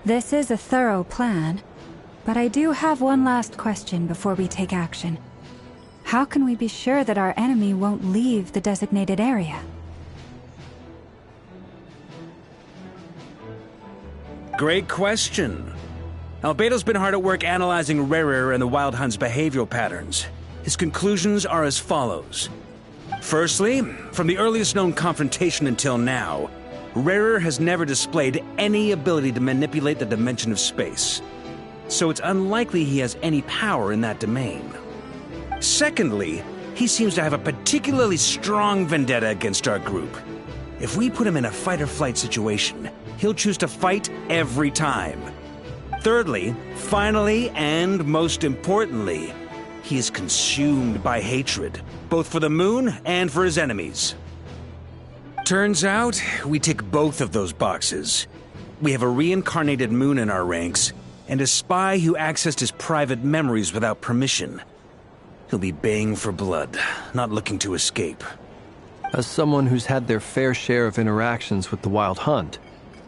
This is a thorough plan, but I do have one last question before we take action. How can we be sure that our enemy won't leave the designated area? Great question. Albedo's been hard at work analyzing Rarer and the Wild Hunt's behavioral patterns. His conclusions are as follows. Firstly, from the earliest known confrontation until now, Rarer has never displayed any ability to manipulate the dimension of space. So it's unlikely he has any power in that domain. Secondly, he seems to have a particularly strong vendetta against our group. If we put him in a fight-or-flight situation, he'll choose to fight every time. Thirdly, finally, and most importantly, he is consumed by hatred, both for the moon and for his enemies. Turns out, we tick both of those boxes. We have a reincarnated moon in our ranks, and a spy who accessed his private memories without permission. He'll be baying for blood, not looking to escape. As someone who's had their fair share of interactions with the Wild Hunt,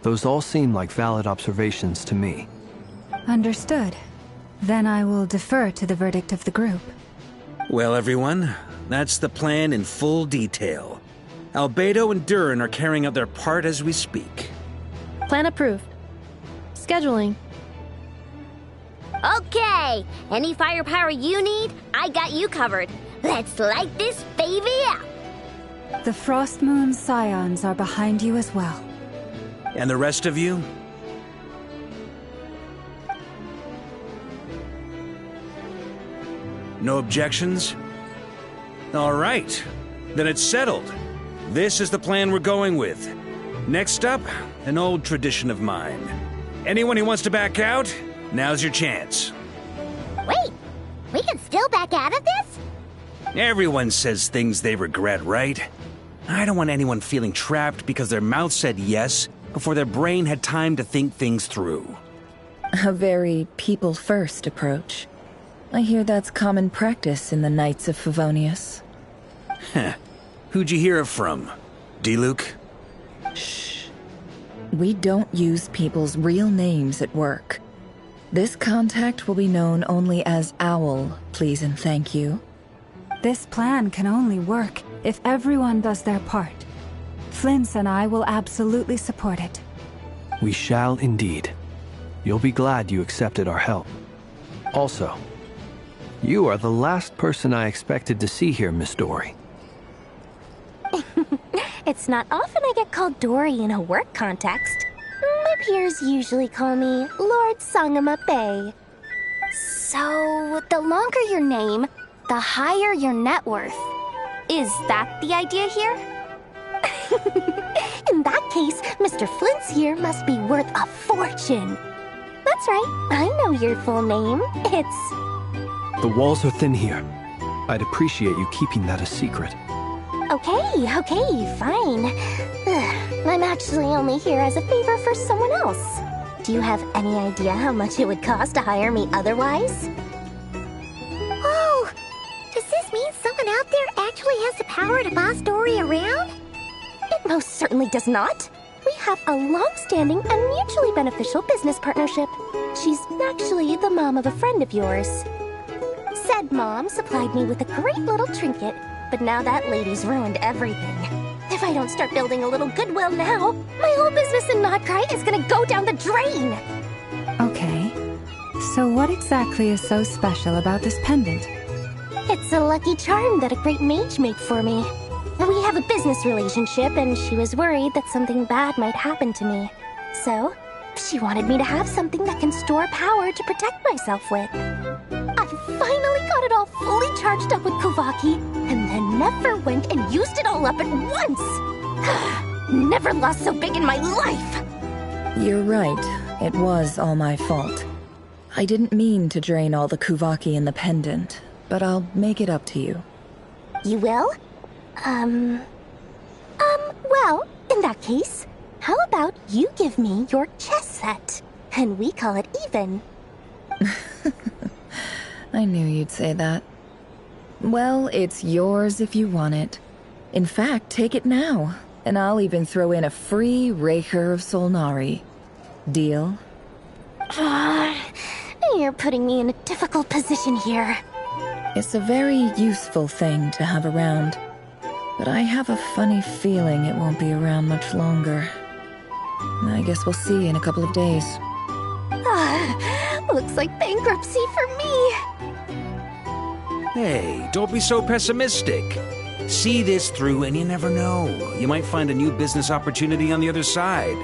those all seem like valid observations to me. Understood. Then I will defer to the verdict of the group. Well, everyone, that's the plan in full detail. Albedo and Durin are carrying out their part as we speak. Plan approved. Scheduling. Okay, any firepower you need, I got you covered. Let's light this baby up. The Frost Moon Scions are behind you as well. And the rest of you? No objections? All right, then it's settled. This is the plan we're going with. Next up, an old tradition of mine. Anyone who wants to back out, now's your chance. Wait, we can still back out of this? Everyone says things they regret, right? I don't want anyone feeling trapped because their mouth said yes before their brain had time to think things through. A very people-first approach. I hear that's common practice in the Knights of Favonius. Heh. Who'd you hear it from? D-Luke? Shh. We don't use people's real names at work. This contact will be known only as Owl, please and thank you. This plan can only work if everyone does their part. Flint's and I will absolutely support it. We shall indeed. You'll be glad you accepted our help. Also, you are the last person I expected to see here, Miss Dory. It's not often I get called Dory in a work context. My peers usually call me Lord Sangamabe. So, the longer your name, the higher your net worth. Is that the idea here? In that case, Mr. Flint's here must be worth a fortune. That's right, I know your full name. It's... The walls are thin here. I'd appreciate you keeping that a secret. Okay, fine. I'm actually only here as a favor for someone else. Do you have any idea how much it would cost to hire me otherwise? Oh, does this mean someone out there actually has the power to boss Dory around? It most certainly does not. We have a long-standing and mutually beneficial business partnership. She's actually the mom of a friend of yours. Said mom supplied me with a great little trinket, but now that lady's ruined everything. If I don't start building a little goodwill now, my whole business in Notcry is gonna go down the drain! Okay. So what exactly is so special about this pendant? It's a lucky charm that a great mage made for me. We have a business relationship, and she was worried that something bad might happen to me. So, she wanted me to have something that can store power to protect myself with. I finally got it all fully charged up with Kuvaki, and then never went and used it all up at once! Never lost so big in my life! You're right. It was all my fault. I didn't mean to drain all the Kuvaki in the pendant, but I'll make it up to you. You will? Well, in that case, how about you give me your chess set, and we call it even? I knew you'd say that. Well, it's yours if you want it. In fact, take it now, and I'll even throw in a free Raker of Solnari. Deal? You're putting me in a difficult position here. It's a very useful thing to have around, but I have a funny feeling it won't be around much longer. I guess we'll see in a couple of days. Looks like bankruptcy for me. Hey, don't be so pessimistic. See this through and you never know. You might find a new business opportunity on the other side.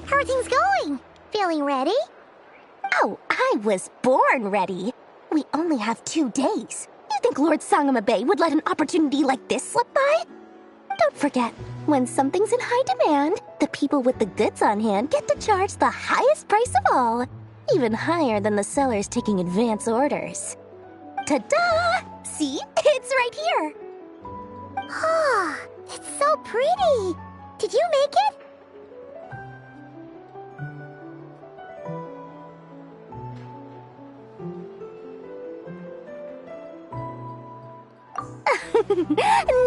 How are things going? Feeling ready? Oh, I was born ready. We only have 2 days. You think Lord Sangamabe would let an opportunity like this slip by? Don't forget, when something's in high demand, the people with the goods on hand get to charge the highest price of all. Even higher than the sellers taking advance orders. Ta-da! See? It's right here. Ah, it's so pretty. Did you make it?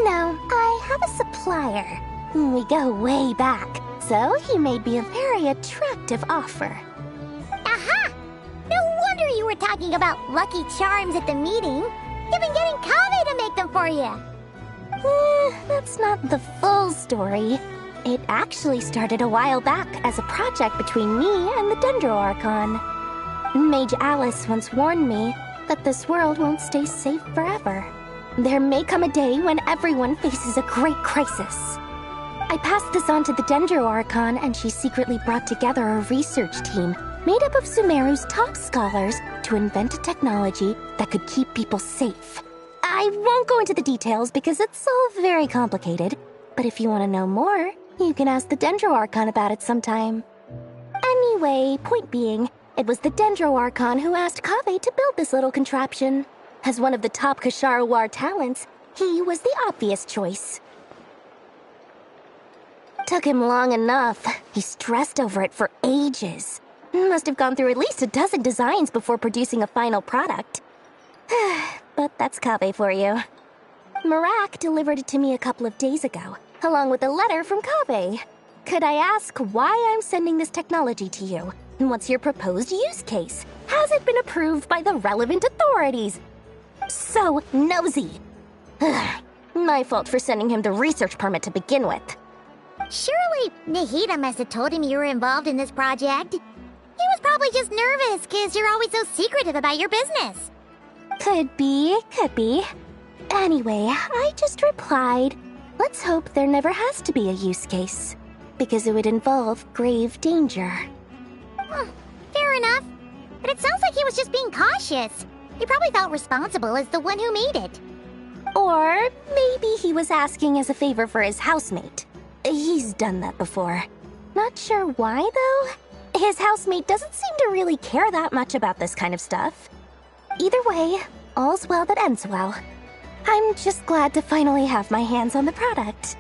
No, I have a supplier. We go way back, so he made me a very attractive offer. Aha! No wonder you were talking about Lucky Charms at the meeting. You've been getting Kaveh to make them for you. That's not the full story. It actually started a while back as a project between me and the Dendro Archon. Mage Alice once warned me that this world won't stay safe forever. There may come a day when everyone faces a great crisis. I passed this on to the Dendro Archon, and she secretly brought together a research team made up of Sumeru's top scholars to invent a technology that could keep people safe. I won't go into the details because it's all very complicated, but if you want to know more, you can ask the Dendro Archon about it sometime. Anyway, point being, it was the Dendro Archon who asked Kaveh to build this little contraption. As one of the top Kashara War talents, he was the obvious choice. Took him long enough. He stressed over it for ages. Must have gone through at least a dozen designs before producing a final product. But that's Kaveh for you. Marak delivered it to me a couple of days ago, along with a letter from Kaveh. Could I ask why I'm sending this technology to you? And what's your proposed use case? Has it been approved by the relevant authorities? So nosy. My fault for sending him the research permit to begin with. Surely Nahida must have told him you were involved in this project. He was probably just nervous because you're always so secretive about your business. Could be. Anyway, I just replied, let's hope there never has to be a use case, because it would involve grave danger. Fair enough. But it sounds like he was just being cautious. He probably felt responsible as the one who made it. Or maybe he was asking as a favor for his housemate. He's done that before. Not sure why, though. His housemate doesn't seem to really care that much about this kind of stuff. Either way, all's well that ends well. I'm just glad to finally have my hands on the product.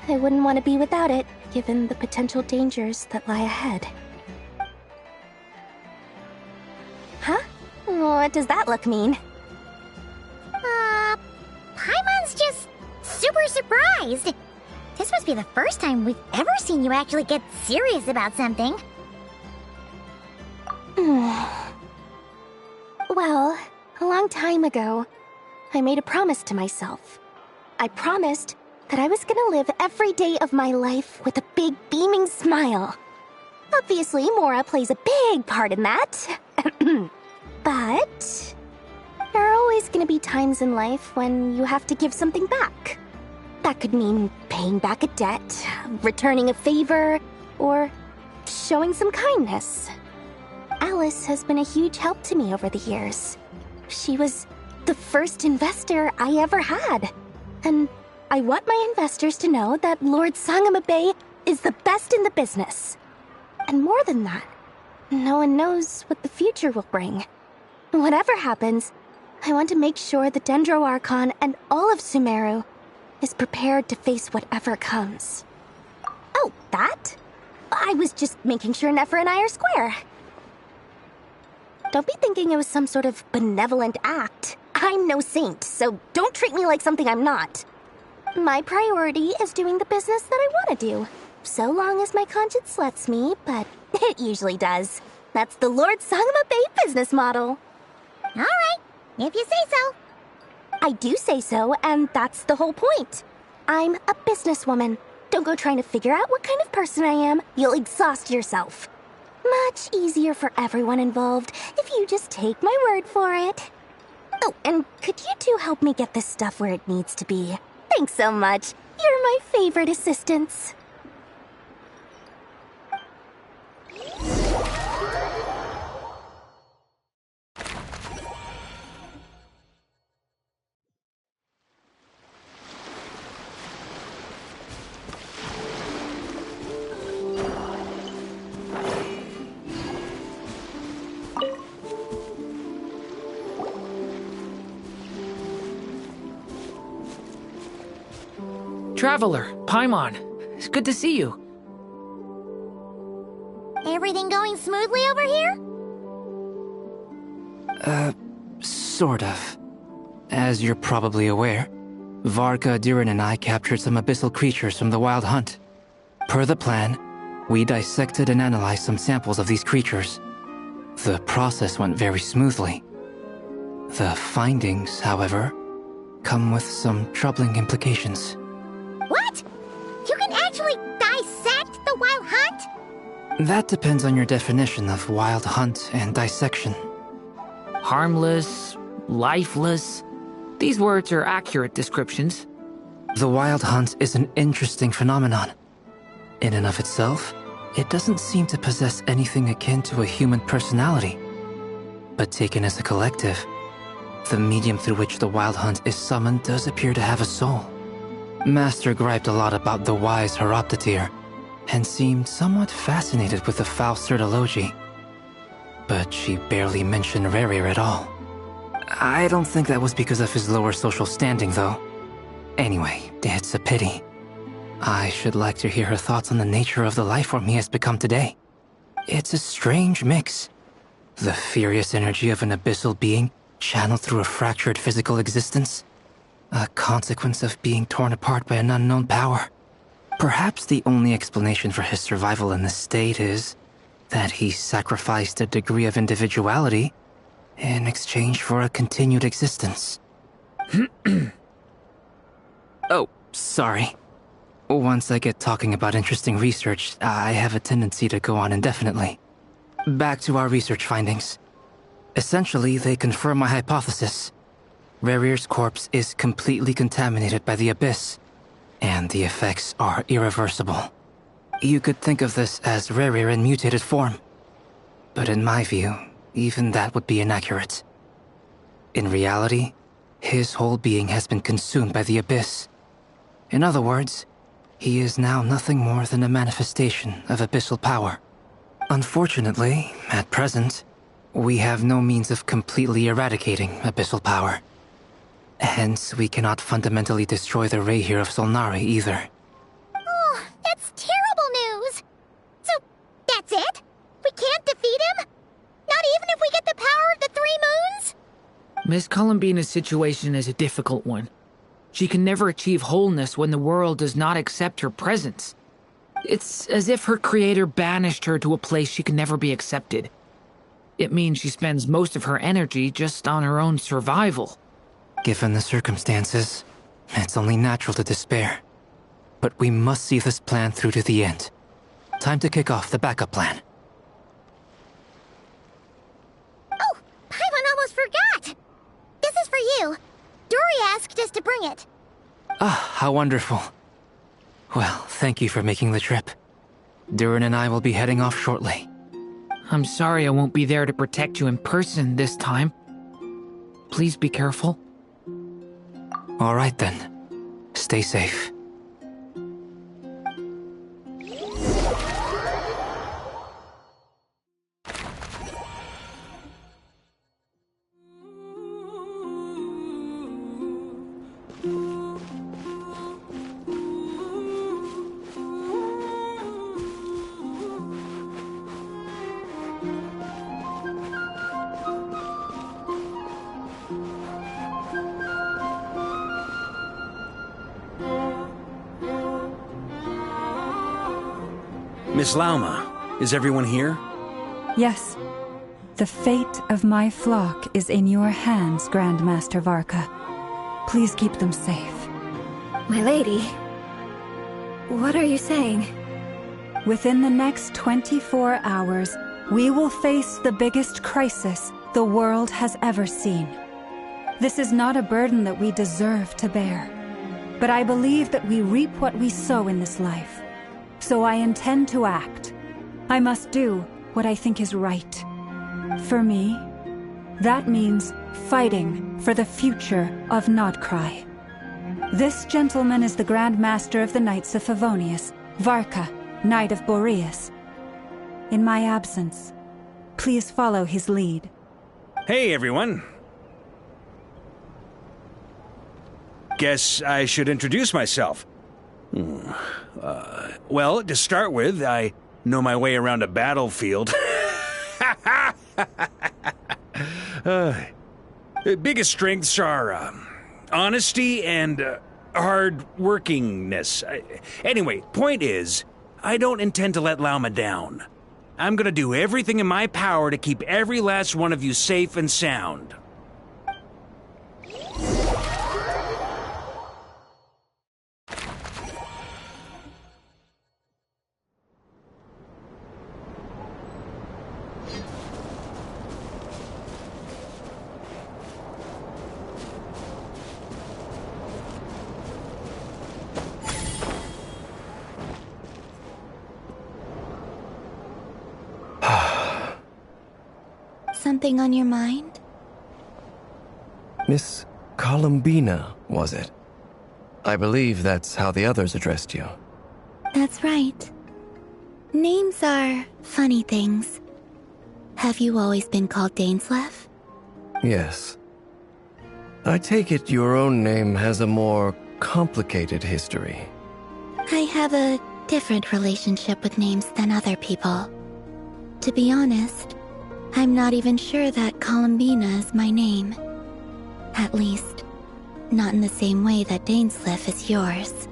I wouldn't want to be without it, given the potential dangers that lie ahead. Huh? What does that look mean? Paimon's just super surprised. This must be the first time we've ever seen you actually get serious about something. Well, a long time ago, I made a promise to myself. I promised that I was gonna live every day of my life with a big beaming smile. Obviously, Mora plays a big part in that. But there are always gonna be times in life when you have to give something back. That could mean paying back a debt, returning a favor, or showing some kindness. Alice has been a huge help to me over the years. She was the first investor I ever had. And I want my investors to know that Lord Sangama Bay is the best in the business. And more than that, no one knows what the future will bring. Whatever happens, I want to make sure the Dendro Archon and all of Sumeru is prepared to face whatever comes. Oh, that? I was just making sure Nefer and I are square. Don't be thinking it was some sort of benevolent act. I'm no saint, so don't treat me like something I'm not. My priority is doing the business that I want to do, so long as my conscience lets me, but it usually does. That's the Lord Sangama Bay business model. All right, if you say so. I do say so, and that's the whole point. I'm a businesswoman. Don't go trying to figure out what kind of person I am. You'll exhaust yourself. Much easier for everyone involved if you just take my word for it. Oh, and could you two help me get this stuff where it needs to be? Thanks so much. You're my favorite assistants. Traveler, Paimon, it's good to see you. Everything going smoothly over here? Sort of. As you're probably aware, Varka, Durin, and I captured some abyssal creatures from the Wild Hunt. Per the plan, we dissected and analyzed some samples of these creatures. The process went very smoothly. The findings, however, come with some troubling implications. What? You can actually dissect the Wild Hunt? That depends on your definition of Wild Hunt and dissection. Harmless, lifeless. These words are accurate descriptions. The Wild Hunt is an interesting phenomenon. In and of itself, it doesn't seem to possess anything akin to a human personality. But taken as a collective, the medium through which the Wild Hunt is summoned does appear to have a soul. Master griped a lot about the wise Horoptotire, and seemed somewhat fascinated with the Faust Certology. But she barely mentioned Rerir at all. I don't think that was because of his lower social standing, though. Anyway, it's a pity. I should like to hear her thoughts on the nature of the life form he has become today. It's a strange mix. The furious energy of an abyssal being channeled through a fractured physical existence. A consequence of being torn apart by an unknown power. Perhaps the only explanation for his survival in this state is that he sacrificed a degree of individuality in exchange for a continued existence. Oh, sorry. Once I get talking about interesting research, I have a tendency to go on indefinitely. Back to our research findings. Essentially, they confirm my hypothesis. Rerir's corpse is completely contaminated by the Abyss, and the effects are irreversible. You could think of this as Rerir in mutated form. But in my view, even that would be inaccurate. In reality, his whole being has been consumed by the Abyss. In other words, he is now nothing more than a manifestation of abyssal power. Unfortunately, at present, we have no means of completely eradicating abyssal power. Hence, we cannot fundamentally destroy the Rayhir of Solnari either. Oh, that's terrible news! So, that's it? We can't defeat him? Not even if we get the power of the Three Moons? Miss Columbina's situation is a difficult one. She can never achieve wholeness when the world does not accept her presence. It's as if her creator banished her to a place she can never be accepted. It means she spends most of her energy just on her own survival. Given the circumstances, it's only natural to despair. But we must see this plan through to the end. Time to kick off the backup plan. Oh, Paimon almost forgot! This is for you. Dory asked us to bring it. Ah, how wonderful. Well, thank you for making the trip. Durin and I will be heading off shortly. I'm sorry I won't be there to protect you in person this time. Please be careful. All right then. Stay safe. Miss Lauma, is everyone here? Yes. The fate of my flock is in your hands, Grandmaster Varka. Please keep them safe. My lady, what are you saying? Within the next 24 hours, we will face the biggest crisis the world has ever seen. This is not a burden that we deserve to bear, but I believe that we reap what we sow in this life. So I intend to act. I must do what I think is right. For me, that means fighting for the future of Nodcry. This gentleman is the Grand Master of the Knights of Favonius, Varka, Knight of Boreas. In my absence, please follow his lead. Hey, everyone. Guess I should introduce myself. Well, to start with, I know my way around a battlefield. Biggest strengths are honesty and hard-workingness. Anyway, point is, I don't intend to let Lauma down. I'm gonna do everything in my power to keep every last one of you safe and sound. Something on your mind? Miss Columbina, was it? I believe that's how the others addressed you. That's right. Names are funny things. Have you always been called Dainslev? Yes. I take it your own name has a more complicated history. I have a different relationship with names than other people. To be honest, I'm not even sure that Columbina is my name. At least, not in the same way that Dainslev is yours.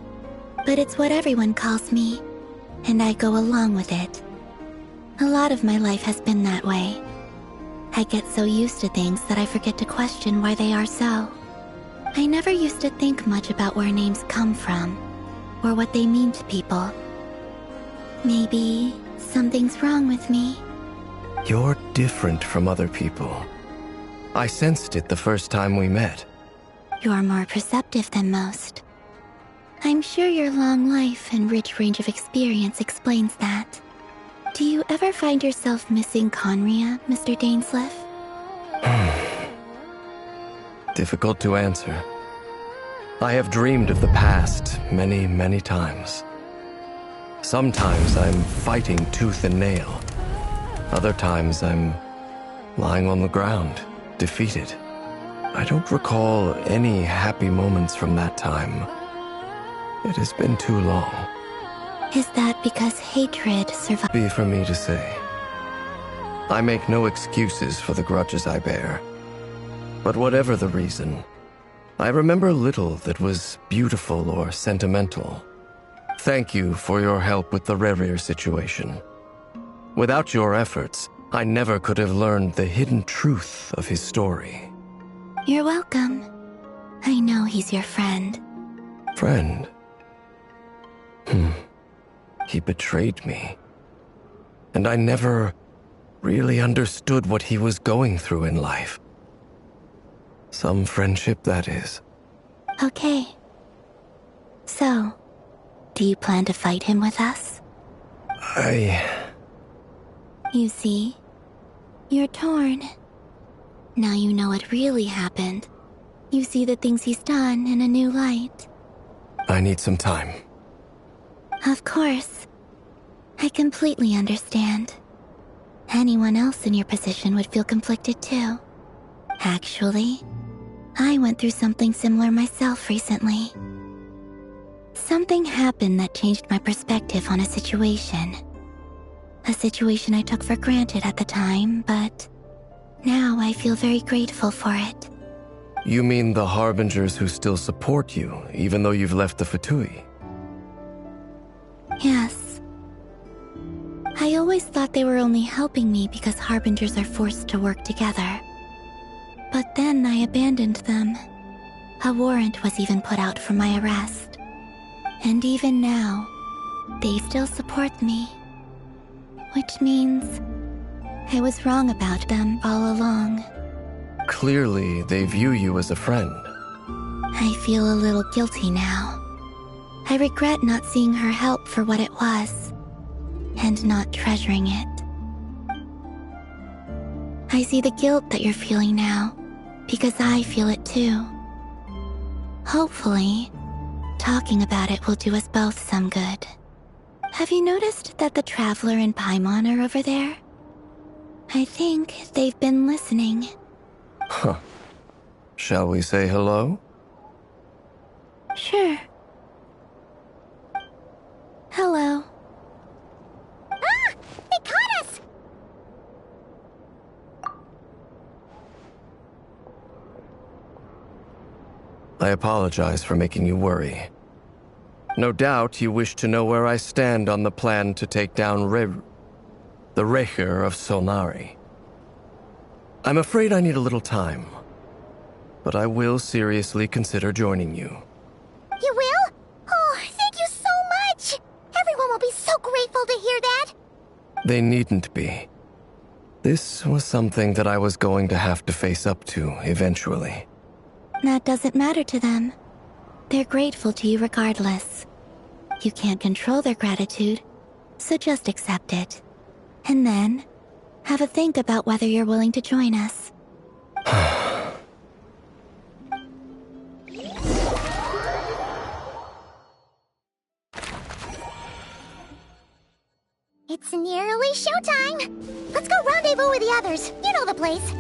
But it's what everyone calls me, and I go along with it. A lot of my life has been that way. I get so used to things that I forget to question why they are so. I never used to think much about where names come from, or what they mean to people. Maybe something's wrong with me. You're different from other people. I sensed it the first time we met. You're more perceptive than most. I'm sure your long life and rich range of experience explains that. Do you ever find yourself missing Conria, Mr. Dainslev? Difficult to answer. I have dreamed of the past many, many times. Sometimes I'm fighting tooth and nail. Other times I'm lying on the ground, defeated. I don't recall any happy moments from that time. It has been too long. Is that because hatred survives? Be for me to say. I make no excuses for the grudges I bear. But whatever the reason, I remember little that was beautiful or sentimental. Thank you for your help with the Rerir situation. Without your efforts, I never could have learned the hidden truth of his story. You're welcome. I know he's your friend. Friend? He betrayed me. And I never really understood what he was going through in life. Some friendship, that is. Okay. So, do you plan to fight him with us? You see, you're torn. Now you know what really happened. You see the things he's done in a new light. I need some time. Of course. I completely understand. Anyone else in your position would feel conflicted too. Actually, I went through something similar myself recently. Something happened that changed my perspective on a situation. A situation I took for granted at the time, but now I feel very grateful for it. You mean the Harbingers who still support you, even though you've left the Fatui? Yes. I always thought they were only helping me because Harbingers are forced to work together. But then I abandoned them. A warrant was even put out for my arrest. And even now, they still support me. Which means I was wrong about them all along. Clearly, they view you as a friend. I feel a little guilty now. I regret not seeing her help for what it was, and not treasuring it. I see the guilt that you're feeling now, because I feel it too. Hopefully, talking about it will do us both some good. Have you noticed that the Traveler and Paimon are over there? I think they've been listening. Huh. Shall we say hello? Sure. Hello. Ah! They caught us! I apologize for making you worry. No doubt you wish to know where I stand on the plan to take down the Recher of Solnari. I'm afraid I need a little time, but I will seriously consider joining you. You will? Oh, thank you so much! Everyone will be so grateful to hear that! They needn't be. This was something that I was going to have to face up to eventually. That doesn't matter to them. They're grateful to you regardless. You can't control their gratitude, so just accept it. And then, have a think about whether you're willing to join us. It's nearly showtime! Let's go rendezvous with the others. You know the place.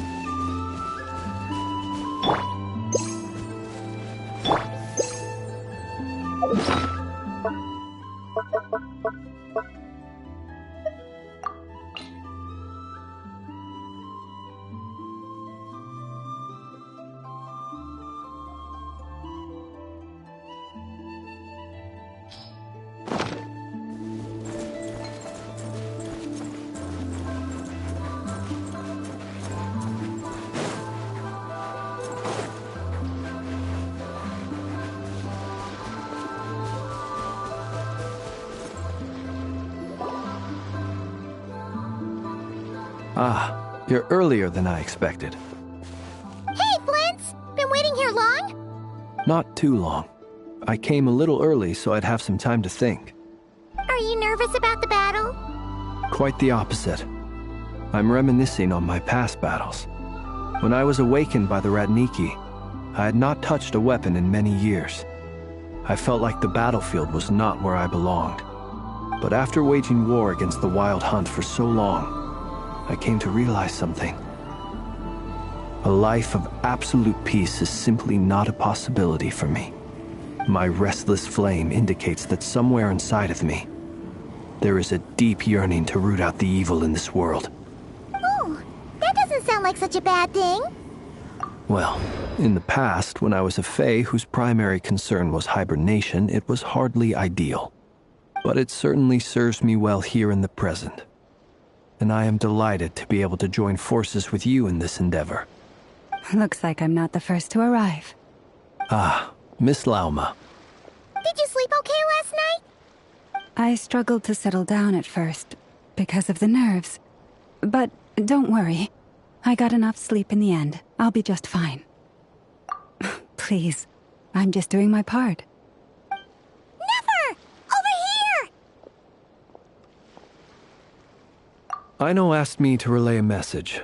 Ah, you're earlier than I expected. Hey, Flint's! Been waiting here long? Not too long. I came a little early so I'd have some time to think. Are you nervous about the battle? Quite the opposite. I'm reminiscing on my past battles. When I was awakened by the Radniki, I had not touched a weapon in many years. I felt like the battlefield was not where I belonged. But after waging war against the Wild Hunt for so long, I came to realize something. A life of absolute peace is simply not a possibility for me. My restless flame indicates that somewhere inside of me, there is a deep yearning to root out the evil in this world. Oh, that doesn't sound like such a bad thing. Well, in the past, when I was a Fae whose primary concern was hibernation, it was hardly ideal. But it certainly serves me well here in the present. And I am delighted to be able to join forces with you in this endeavor. Looks like I'm not the first to arrive. Ah, Miss Lauma. Did you sleep okay last night? I struggled to settle down at first, because of the nerves. But don't worry. I got enough sleep in the end. I'll be just fine. Please, I'm just doing my part. Never! Over here! Aino asked me to relay a message.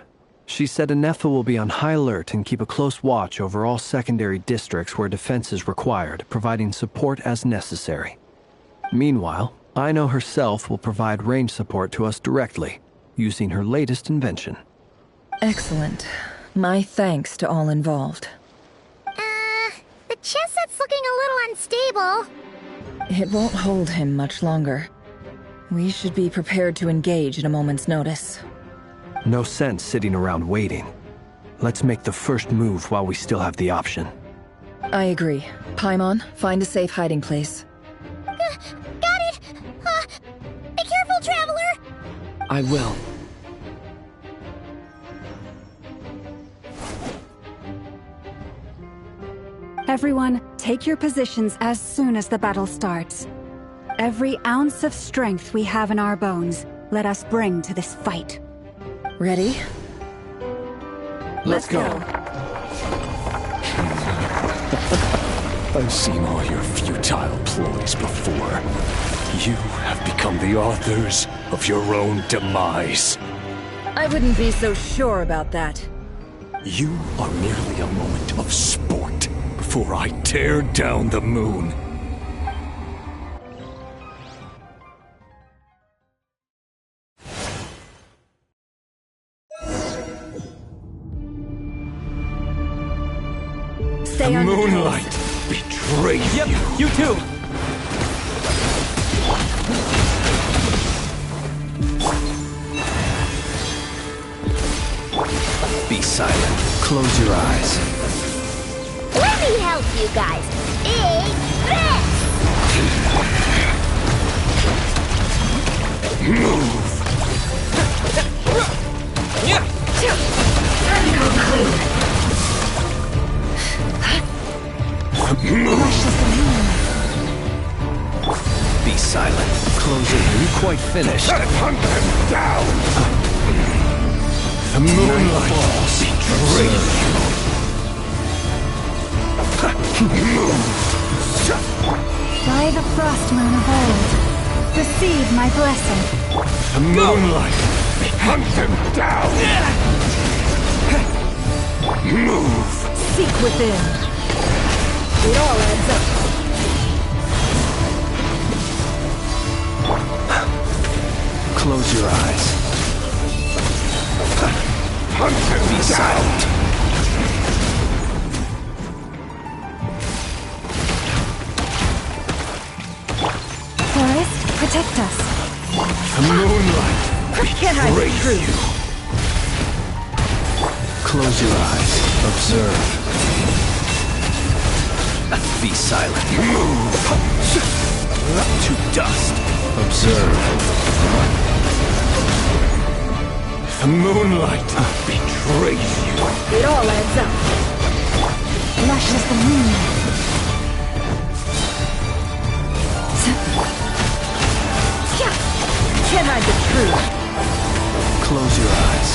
She said Anefa will be on high alert and keep a close watch over all secondary districts where defense is required, providing support as necessary. Meanwhile, Ino herself will provide range support to us directly, using her latest invention. Excellent. My thanks to all involved. The chess set's looking a little unstable. It won't hold him much longer. We should be prepared to engage at a moment's notice. No sense sitting around waiting. Let's make the first move while we still have the option. I agree. Paimon, find a safe hiding place. Got it! Be careful, Traveler! I will. Everyone, take your positions as soon as the battle starts. Every ounce of strength we have in our bones, let us bring to this fight. Ready? Let's go. I've seen all your futile ploys before. You have become the authors of your own demise. I wouldn't be so sure about that. You are merely a moment of sport before I tear down the moon. Stay the on moonlight betrays you. You too! Be silent. Close your eyes. Let me help you guys. Big this! Move! Be silent. Close it. Are you quite finished? Hunt them down! The moonlight betrays you. By the frost moon of old, receive my blessing. The moonlight hunt them down. Move. Seek within. It all adds up. Close your eyes. Hunt them Be down. silent. Forest, protect us. The moonlight betrays you. Close your eyes. Observe. Be silent. Move. To dust. Observe. The moonlight betrays you. It all adds up. Lush as the moon. Can't hide the truth. Close your eyes.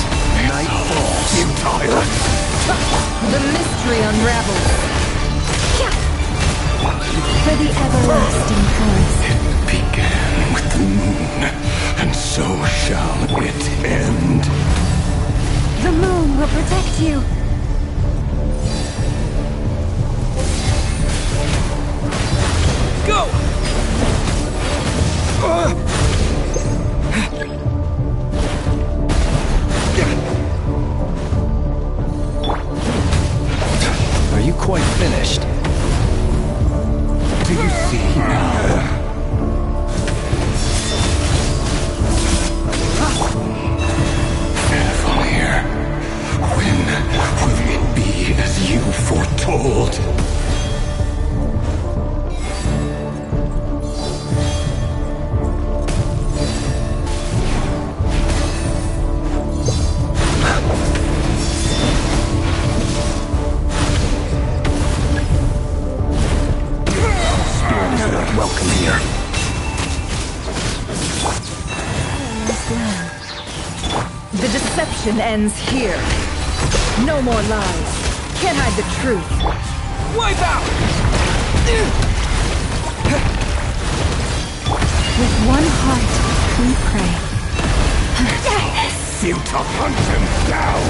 Night falls. Entire. The mystery unravels. For the everlasting forest. It began with the moon, and so shall it end. The moon will protect you. Go! Are you quite finished? Do you see now? Fire. When will it be as you foretold? Welcome here. The deception ends here. No more lies. Can't hide the truth. Wipe out! With one heart, we pray. you to hunt him down!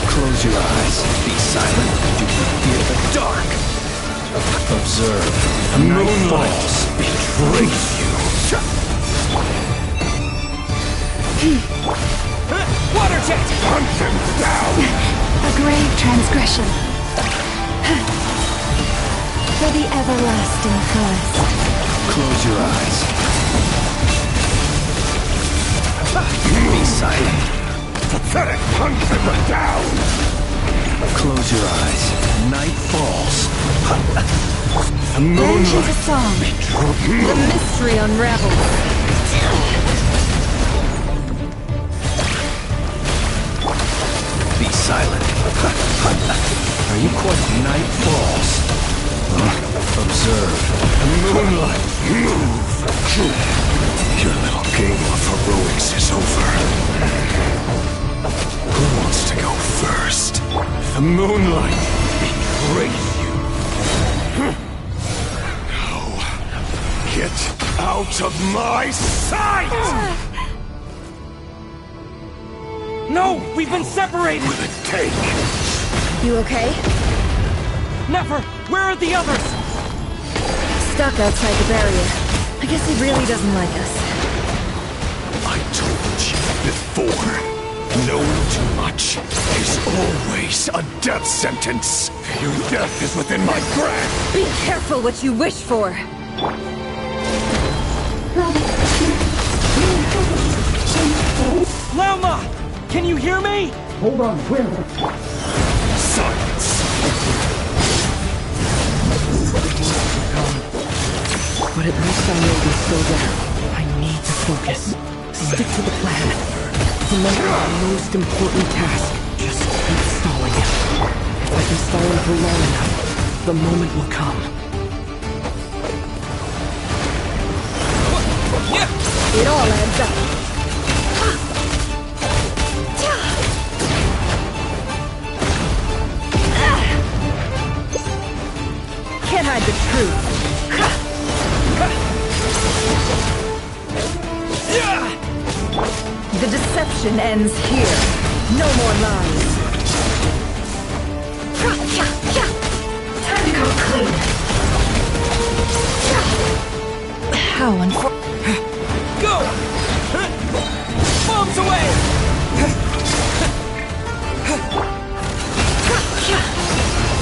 Close your eyes. Be silent. Do you fear the dark? Observe. Night falls. Betrays you. Water jet! Hunt him down! A grave transgression. For the everlasting forest. Close your eyes. Be silent. Pathetic! Hunt him down! Close your eyes. Night falls. Branches a song. The mystery unravels. Be silent. Are you quite night falls? Observe. Moonlight, move! Your little game of heroics is over. Who wants to go first? The moonlight betrays you. Now, get out of my sight! No! We've been separated! Will it take? You okay? Never! Where are the others? Stuck outside the barrier. I guess he really doesn't like us. I told you before. Knowing too much is always a death sentence. Your death is within my grasp. Be careful what you wish for. Lauma! Can you hear me? Silence. But at least I know we're still there. I need to focus. Stick to the plan. Remember our most important task. Just keep stalling him. If I can stall him for long enough, the moment will come. It all adds up. Can't hide the truth. The deception ends here. No more lies. Time to go clean. How unfortunate. Go! Bombs away!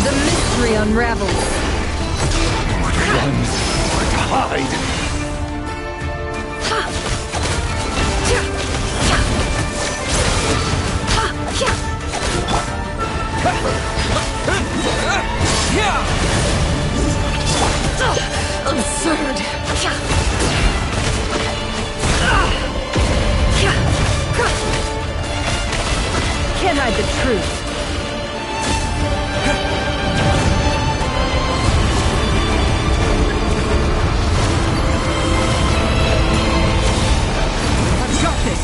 The mystery unravels. Run or to hide. Absurd. Can't hide the truth. I've got this!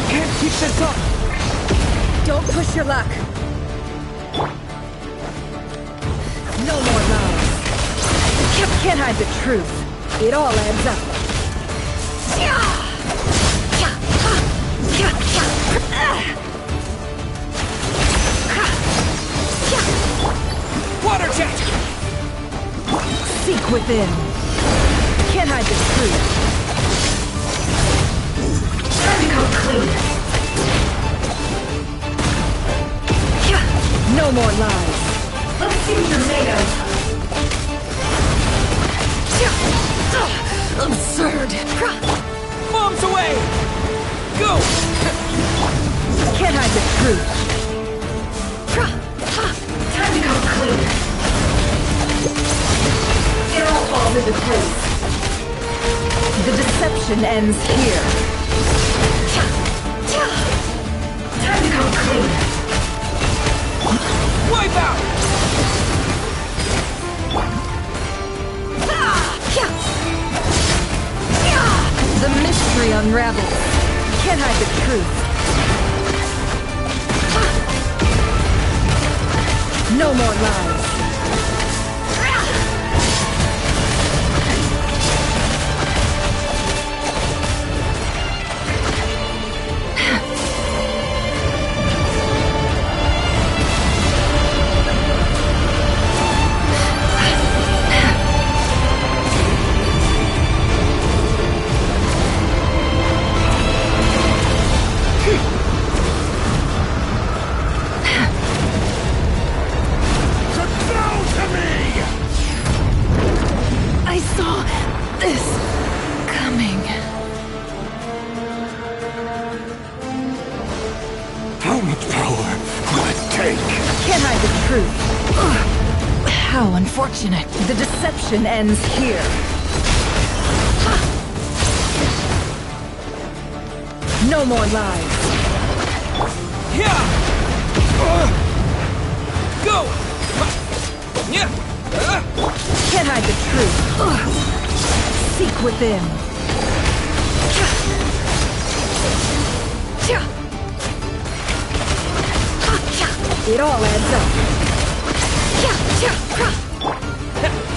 Can't keep this up! Don't push your luck. No more lies. Can't hide the truth. It all adds up. Water jet! Seek within. Can't hide the truth. Time to go clean. No more lies. Let's see what you're made of. Absurd. Bombs away! Go! Can't hide the truth. Time to go clean. It all falls into place. The deception ends here. Time to go clean. Wipe out! unravels. Can't hide the truth. No more lies. The deception ends here. No more lies. Go! Can't hide the truth. Seek within. It all adds up.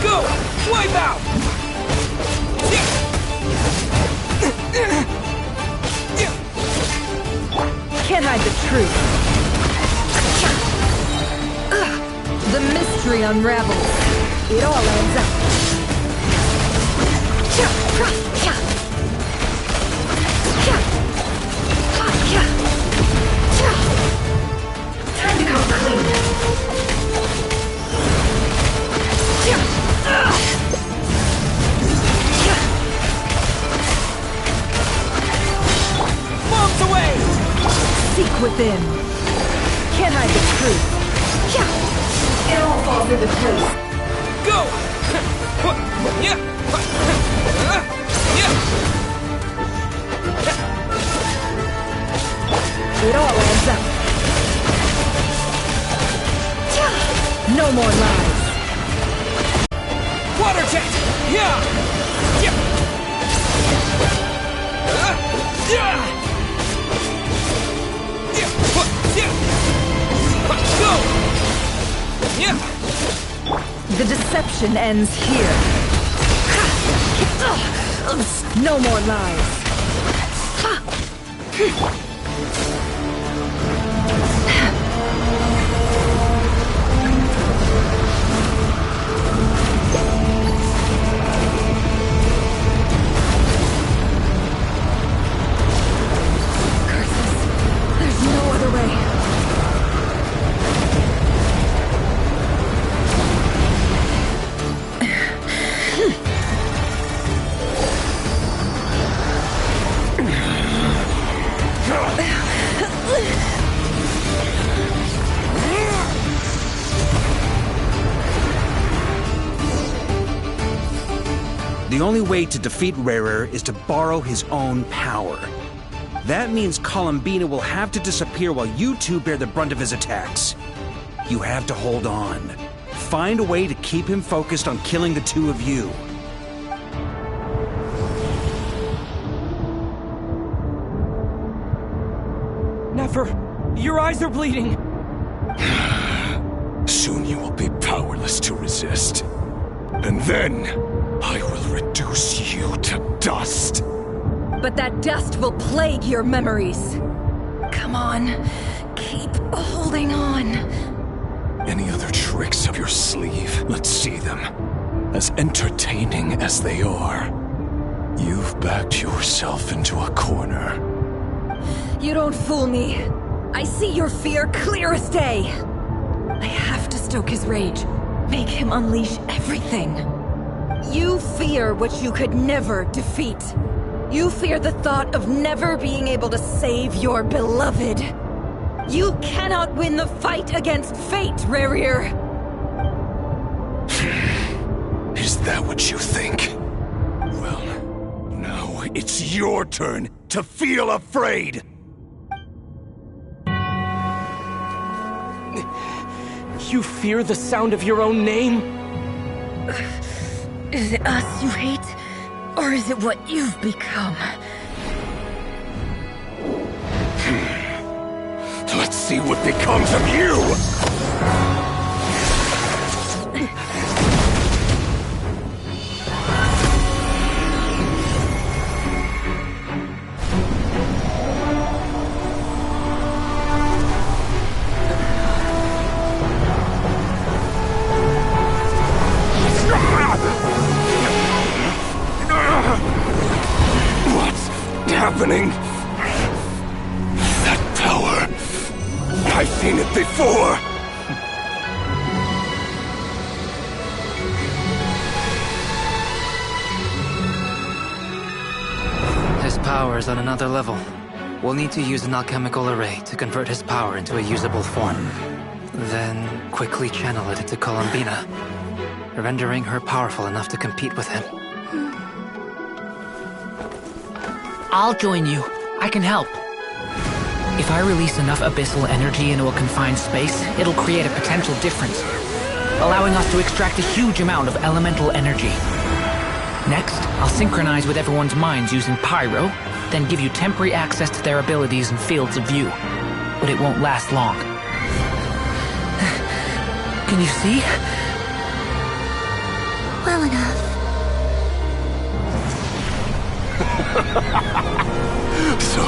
Go! Wipe out! Can't hide the truth. The mystery unravels. It all adds up. Time to come clean. Bombs away! Seek within. Can't hide the truth. It all falls into place. Go! It all adds up. No more lies. Water jet! Go! The deception ends here. No more lies. The only way to defeat Rarer is to borrow his own power. That means Columbina will have to disappear while you two bear the brunt of his attacks. You have to hold on. Find a way to keep him focused on killing the two of you. Nefer, your eyes are bleeding. Soon you will be powerless to resist. And then, I will reduce you to dust. But that dust will plague your memories. Come on, keep holding on. Any other tricks up your sleeve? Let's see them. As entertaining as they are, you've backed yourself into a corner. You don't fool me. I see your fear clear as day. I have to stoke his rage. Make him unleash everything. You fear what you could never defeat. You fear the thought of never being able to save your beloved. You cannot win the fight against fate, Rarir. Is that what you think? Well, now it's your turn to feel afraid! You fear the sound of your own name? Is it us you hate? Or is it what you've become? Let's see what becomes of you! What's happening? That power. I've seen it before. His power is on another level. We'll need to use an alchemical array to convert his power into a usable form. Then quickly channel it into Columbina, rendering her powerful enough to compete with him. I'll join you. I can help. If I release enough abyssal energy into a confined space, it'll create a potential difference, allowing us to extract a huge amount of elemental energy. Next, I'll synchronize with everyone's minds using Pyro, then give you temporary access to their abilities and fields of view. But it won't last long. Can you see? Well enough. So,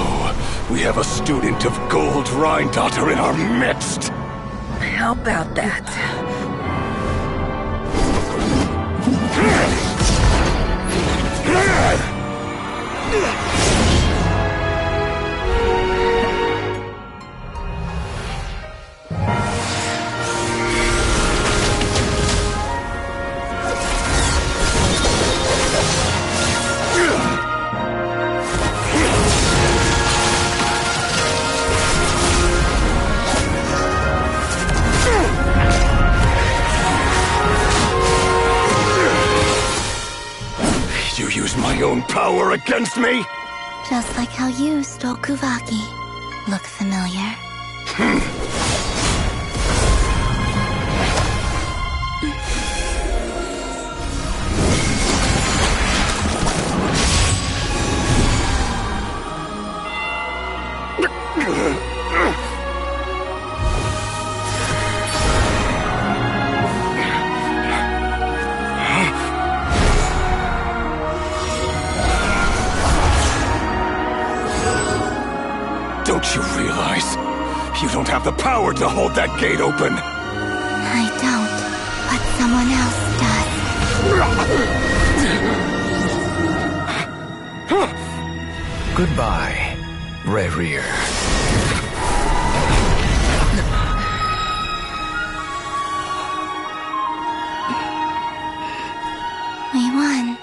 we have a student of Gold Rhine-Daughter in our midst. How about that? You use my own power against me? Just like how you stole Kuvaki. Look familiar? Don't you realize? You don't have the power to hold that gate open! I don't, but someone else does. Goodbye, Rerir. We won.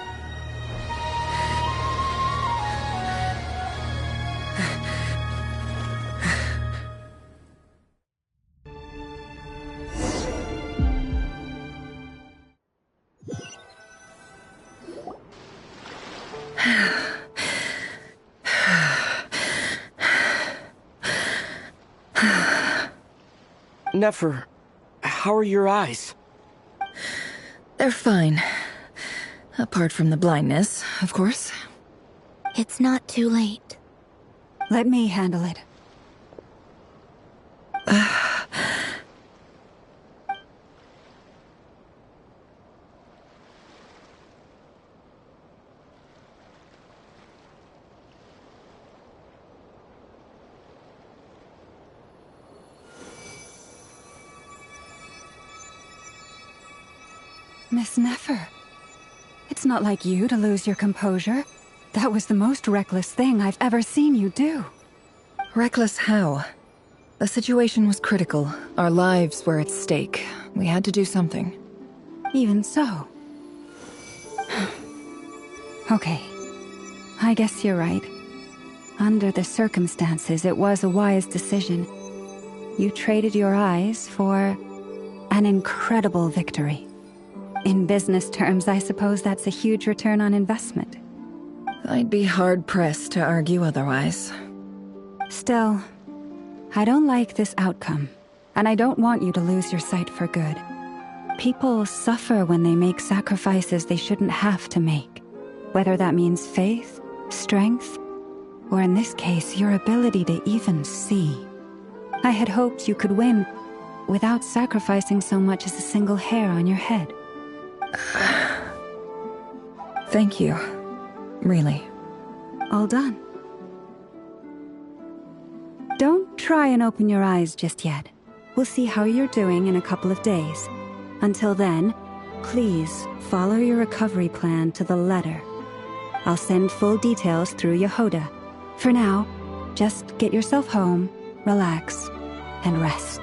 Nefer, how are your eyes? They're fine. Apart from the blindness, of course. It's not too late. Let me handle it. Miss Nefer, it's not like you to lose your composure. That was the most reckless thing I've ever seen you do. Reckless how? The situation was critical. Our lives were at stake. We had to do something. Even so. Okay. I guess you're right. Under the circumstances, it was a wise decision. You traded your eyes for an incredible victory. In business terms, I suppose that's a huge return on investment. I'd be hard-pressed to argue otherwise. Still, I don't like this outcome, and I don't want you to lose your sight for good. People suffer when they make sacrifices they shouldn't have to make, whether that means faith, strength, or in this case, your ability to even see. I had hoped you could win without sacrificing so much as a single hair on your head. Thank you. Really. All done. Don't try and open your eyes just yet. We'll see how you're doing in a couple of days. Until then, please follow your recovery plan to the letter. I'll send full details through Yehoda. For now, just get yourself home, relax, and rest.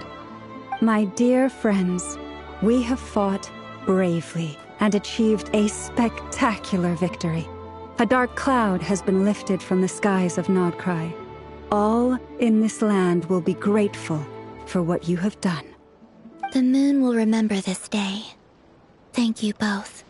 My dear friends, we have fought bravely and achieved a spectacular victory. A dark cloud has been lifted from the skies of Nodcry. All in this land will be grateful for what you have done. The moon will remember this day. Thank you both.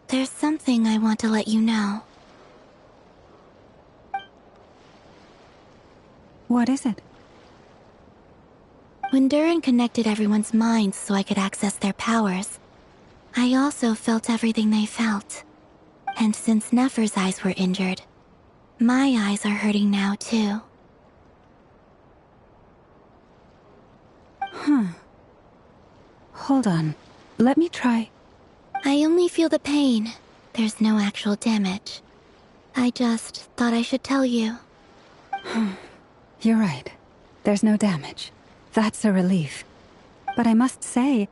There's something I want to let you know. What is it? When Durin connected everyone's minds so I could access their powers, I also felt everything they felt. And since Nefer's eyes were injured, my eyes are hurting now too. Hold on. Let me try. I only feel the pain. There's no actual damage. I just thought I should tell you. You're right. There's no damage. That's a relief. But I must say,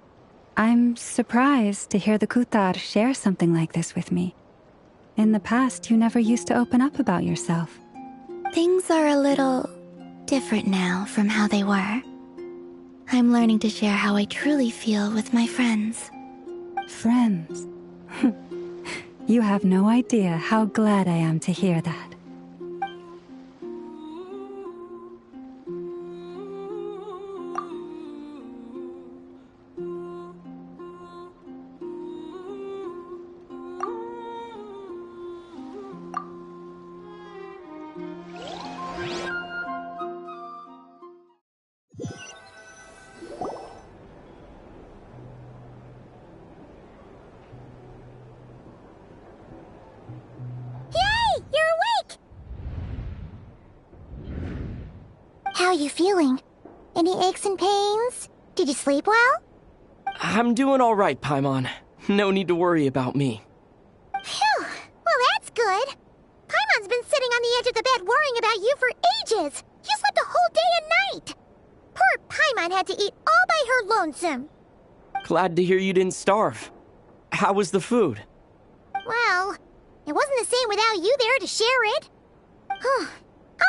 I'm surprised to hear the Kutar share something like this with me. In the past, you never used to open up about yourself. Things are a little different now from how they were. I'm learning to share how I truly feel with my friends. Friends? You have no idea how glad I am to hear that. How are you feeling? Any aches and pains? Did you sleep well? I'm doing all right, Paimon. No need to worry about me. Phew! Well, that's good. Paimon's been sitting on the edge of the bed worrying about you for ages. You slept a whole day and night. Poor Paimon had to eat all by her lonesome. Glad to hear you didn't starve. How was the food? Well, it wasn't the same without you there to share it.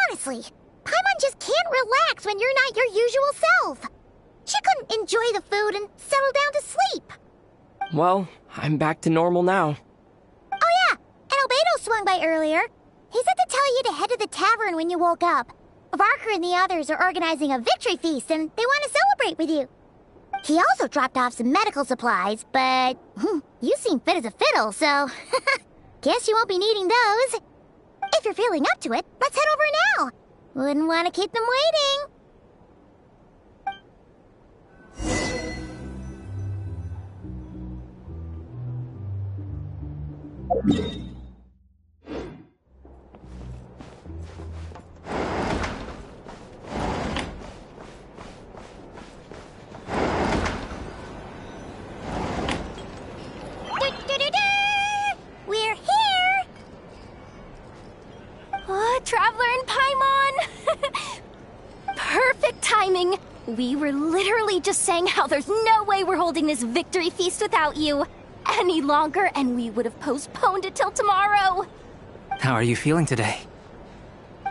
Honestly, Paimon just can't relax when you're not your usual self. She couldn't enjoy the food and settle down to sleep. Well, I'm back to normal now. Oh yeah, and Albedo swung by earlier. He said to tell you to head to the tavern when you woke up. Varker and the others are organizing a victory feast and they want to celebrate with you. He also dropped off some medical supplies, but you seem fit as a fiddle, so guess you won't be needing those. If you're feeling up to it, let's head over now. Wouldn't want to keep them waiting. We're here! Oh, Traveler and Paimon! Perfect timing! We were literally just saying how there's no way we're holding this victory feast without you any longer, and we would have postponed it till tomorrow. How are you feeling today?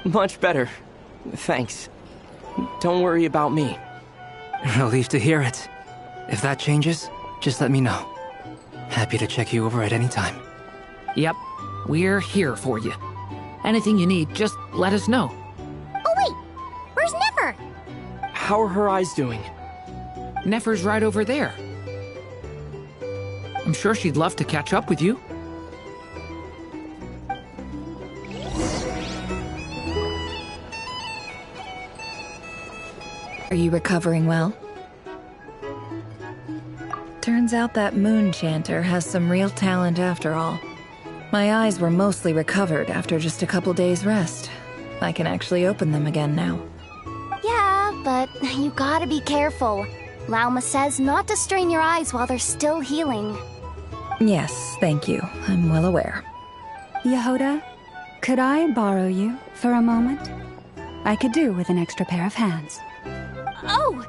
Much better. Thanks. Don't worry about me. Relieved to hear it. If that changes, just let me know. Happy to check you over at any time. Yep, we're here for you. Anything you need, just let us know. Oh wait, where's Nefer? How are her eyes doing? Nefer's right over there. I'm sure she'd love to catch up with you. Are you recovering well? Turns out that moon chanter has some real talent after all. My eyes were mostly recovered after just a couple days' rest. I can actually open them again now. Yeah, but you gotta be careful. Lauma says not to strain your eyes while they're still healing. Yes, thank you. I'm well aware. Yehoda, could I borrow you for a moment? I could do with an extra pair of hands. Oh,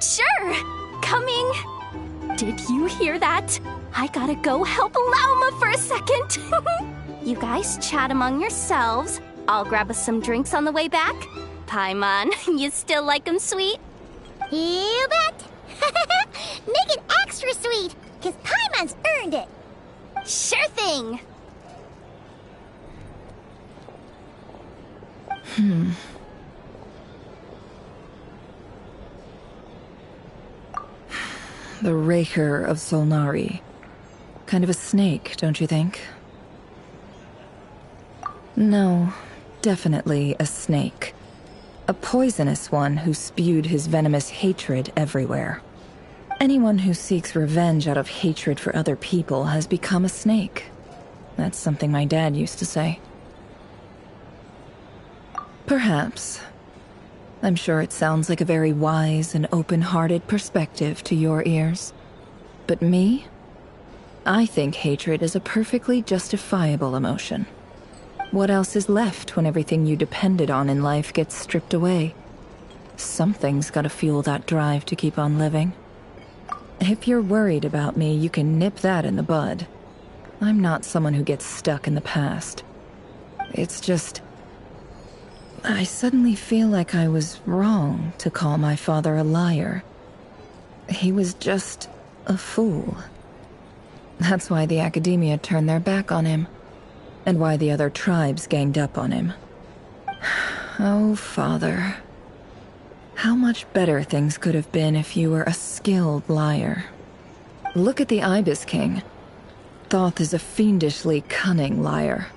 sure. Coming. Did you hear that? I gotta go help Lauma for a second. You guys chat among yourselves. I'll grab us some drinks on the way back. Paimon, you still like 'em sweet? You bet! Make it extra sweet, because Paimon's earned it! Sure thing! The Raker of Solnari. Kind of a snake, don't you think? No, definitely a snake. A poisonous one who spewed his venomous hatred everywhere. Anyone who seeks revenge out of hatred for other people has become a snake. That's something my dad used to say. Perhaps. I'm sure it sounds like a very wise and open-hearted perspective to your ears. But me? I think hatred is a perfectly justifiable emotion. What else is left when everything you depended on in life gets stripped away? Something's gotta fuel that drive to keep on living. If you're worried about me, you can nip that in the bud. I'm not someone who gets stuck in the past. It's just... I suddenly feel like I was wrong to call my father a liar. He was just a fool. That's why the academia turned their back on him, and why the other tribes ganged up on him. Oh, Father. How much better things could have been if you were a skilled liar. Look at the Ibis King. Thoth is a fiendishly cunning liar.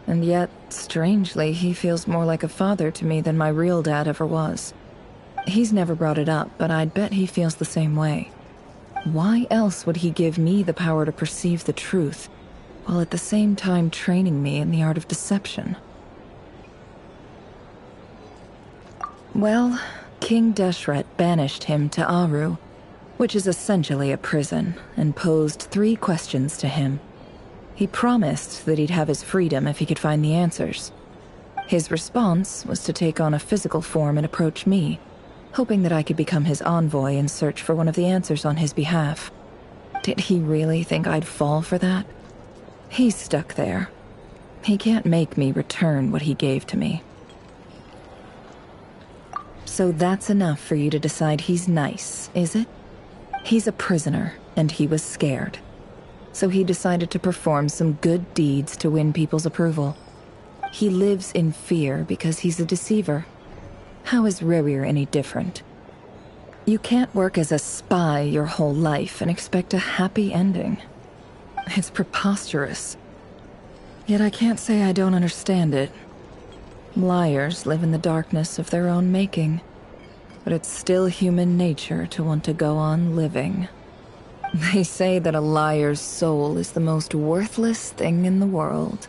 And yet, strangely, he feels more like a father to me than my real dad ever was. He's never brought it up, but I'd bet he feels the same way. Why else would he give me the power to perceive the truth, while at the same time training me in the art of deception? Well, King Deshret banished him to Aru, which is essentially a prison, and posed 3 questions to him. He promised that he'd have his freedom if he could find the answers. His response was to take on a physical form and approach me, hoping that I could become his envoy and search for one of the answers on his behalf. Did he really think I'd fall for that? He's stuck there. He can't make me return what he gave to me. So that's enough for you to decide he's nice, is it? He's a prisoner, and he was scared. So he decided to perform some good deeds to win people's approval. He lives in fear because he's a deceiver. How is Rerir any different? You can't work as a spy your whole life and expect a happy ending. It's preposterous. Yet I can't say I don't understand it. Liars live in the darkness of their own making, but it's still human nature to want to go on living. They say that a liar's soul is the most worthless thing in the world.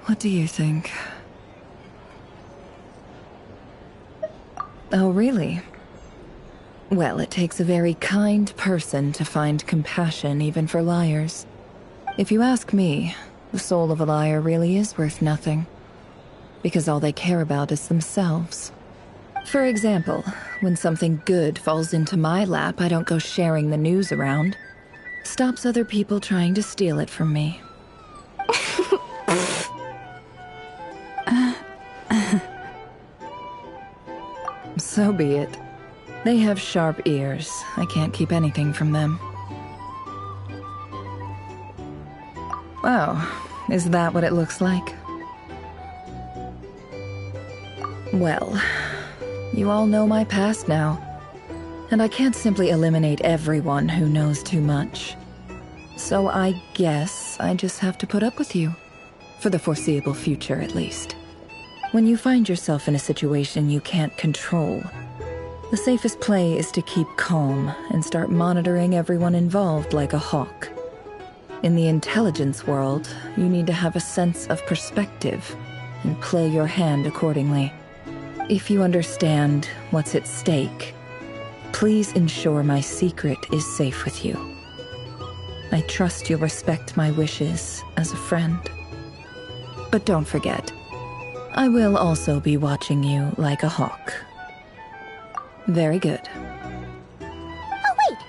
What do you think? Oh, really? Well, it takes a very kind person to find compassion even for liars. If you ask me, the soul of a liar really is worth nothing, because all they care about is themselves. For example, when something good falls into my lap, I don't go sharing the news around. Stops other people trying to steal it from me. So be it. They have sharp ears. I can't keep anything from them. Wow, is that what it looks like? Well, you all know my past now, and I can't simply eliminate everyone who knows too much. So I guess I just have to put up with you, for the foreseeable future at least. When you find yourself in a situation you can't control, The safest play is to keep calm and start monitoring everyone involved like a hawk. In the intelligence world, you need to have a sense of perspective and play your hand accordingly. If you understand what's at stake, please ensure my secret is safe with you. I trust you'll respect my wishes as a friend. But don't forget, I will also be watching you like a hawk. Very good. Oh wait!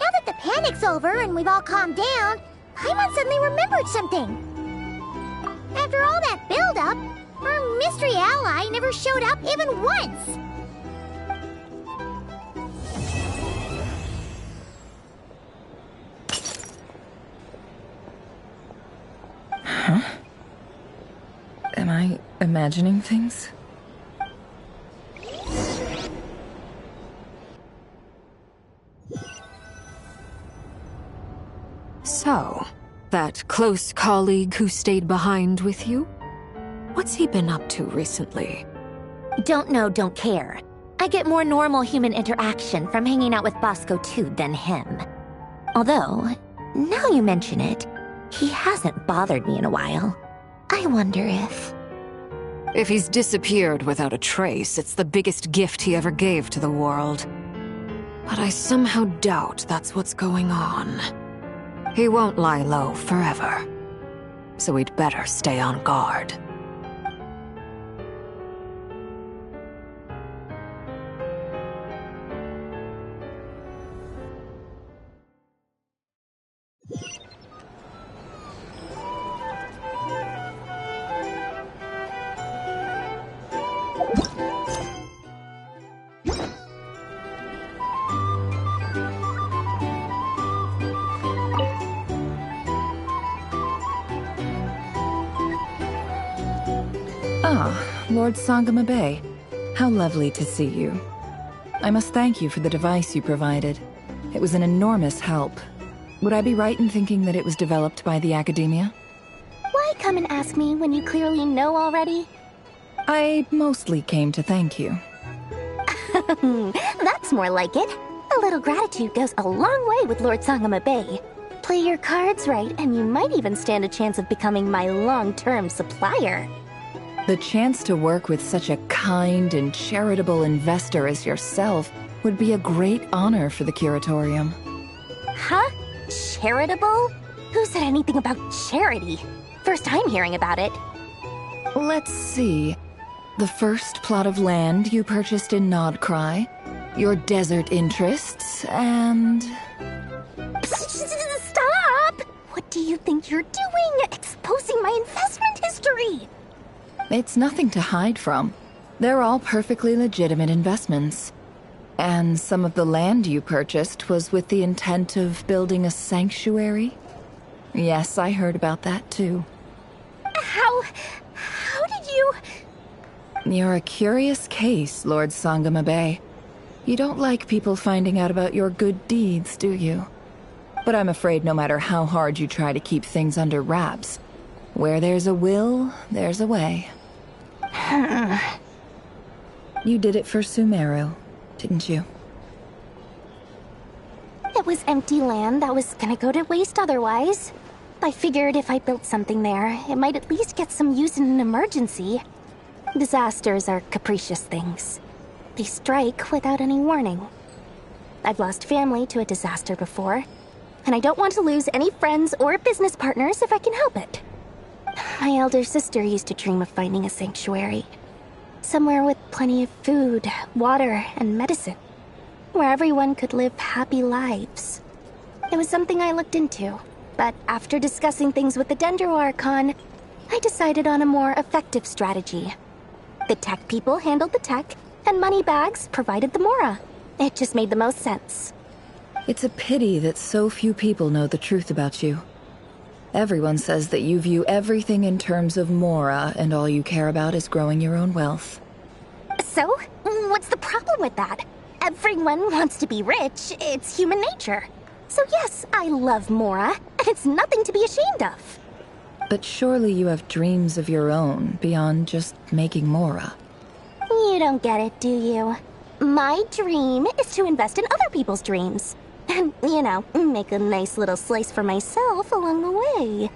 Now that the panic's over and we've all calmed down, Paimon suddenly remembered something. After all that build-up, our mystery ally never showed up even once! Huh? Am I imagining things? So, that close colleague who stayed behind with you? What's he been up to recently? Don't know, don't care. I get more normal human interaction from hanging out with Bosco too than him. Although, now you mention it, he hasn't bothered me in a while. I wonder if... If he's disappeared without a trace, it's the biggest gift he ever gave to the world. But I somehow doubt that's what's going on. He won't lie low forever. So we'd better stay on guard. Ah, Lord Sangama Bay. How lovely to see you. I must thank you for the device you provided. It was an enormous help. Would I be right in thinking that it was developed by the Academia? Why come and ask me when you clearly know already? I mostly came to thank you. That's more like it. A little gratitude goes a long way with Lord Sangama Bay. Play your cards right, and you might even stand a chance of becoming my long-term supplier. The chance to work with such a kind and charitable investor as yourself would be a great honor for the Curatorium. Huh? Charitable? Who said anything about charity? First time hearing about it. Let's see. The first plot of land you purchased in Nodcry, your desert interests, and... Stop! What do you think you're doing? Exposing my investment history! It's nothing to hide from. They're all perfectly legitimate investments. And some of the land you purchased was with the intent of building a sanctuary? Yes, I heard about that too. How did you... You're a curious case, Lord Sangama Bay. You don't like people finding out about your good deeds, do you? But I'm afraid no matter how hard you try to keep things under wraps, where there's a will, there's a way. You did it for Sumeru, didn't you? It was empty land that was gonna go to waste otherwise. I figured if I built something there, it might at least get some use in an emergency. Disasters are capricious things. They strike without any warning. I've lost family to a disaster before, and I don't want to lose any friends or business partners if I can help it. My elder sister used to dream of finding a sanctuary. Somewhere with plenty of food, water, and medicine. Where everyone could live happy lives. It was something I looked into, but after discussing things with the Dendro Archon, I decided on a more effective strategy. The tech people handled the tech, and Moneybags provided the Mora. It just made the most sense. It's a pity that so few people know the truth about you. Everyone says that you view everything in terms of Mora, and all you care about is growing your own wealth. So, what's the problem with that? Everyone wants to be rich. It's human nature. So yes, I love Mora, and it's nothing to be ashamed of. But surely you have dreams of your own beyond just making Mora. You don't get it, do you? My dream is to invest in other people's dreams. And, you know, make a nice little slice for myself along the way.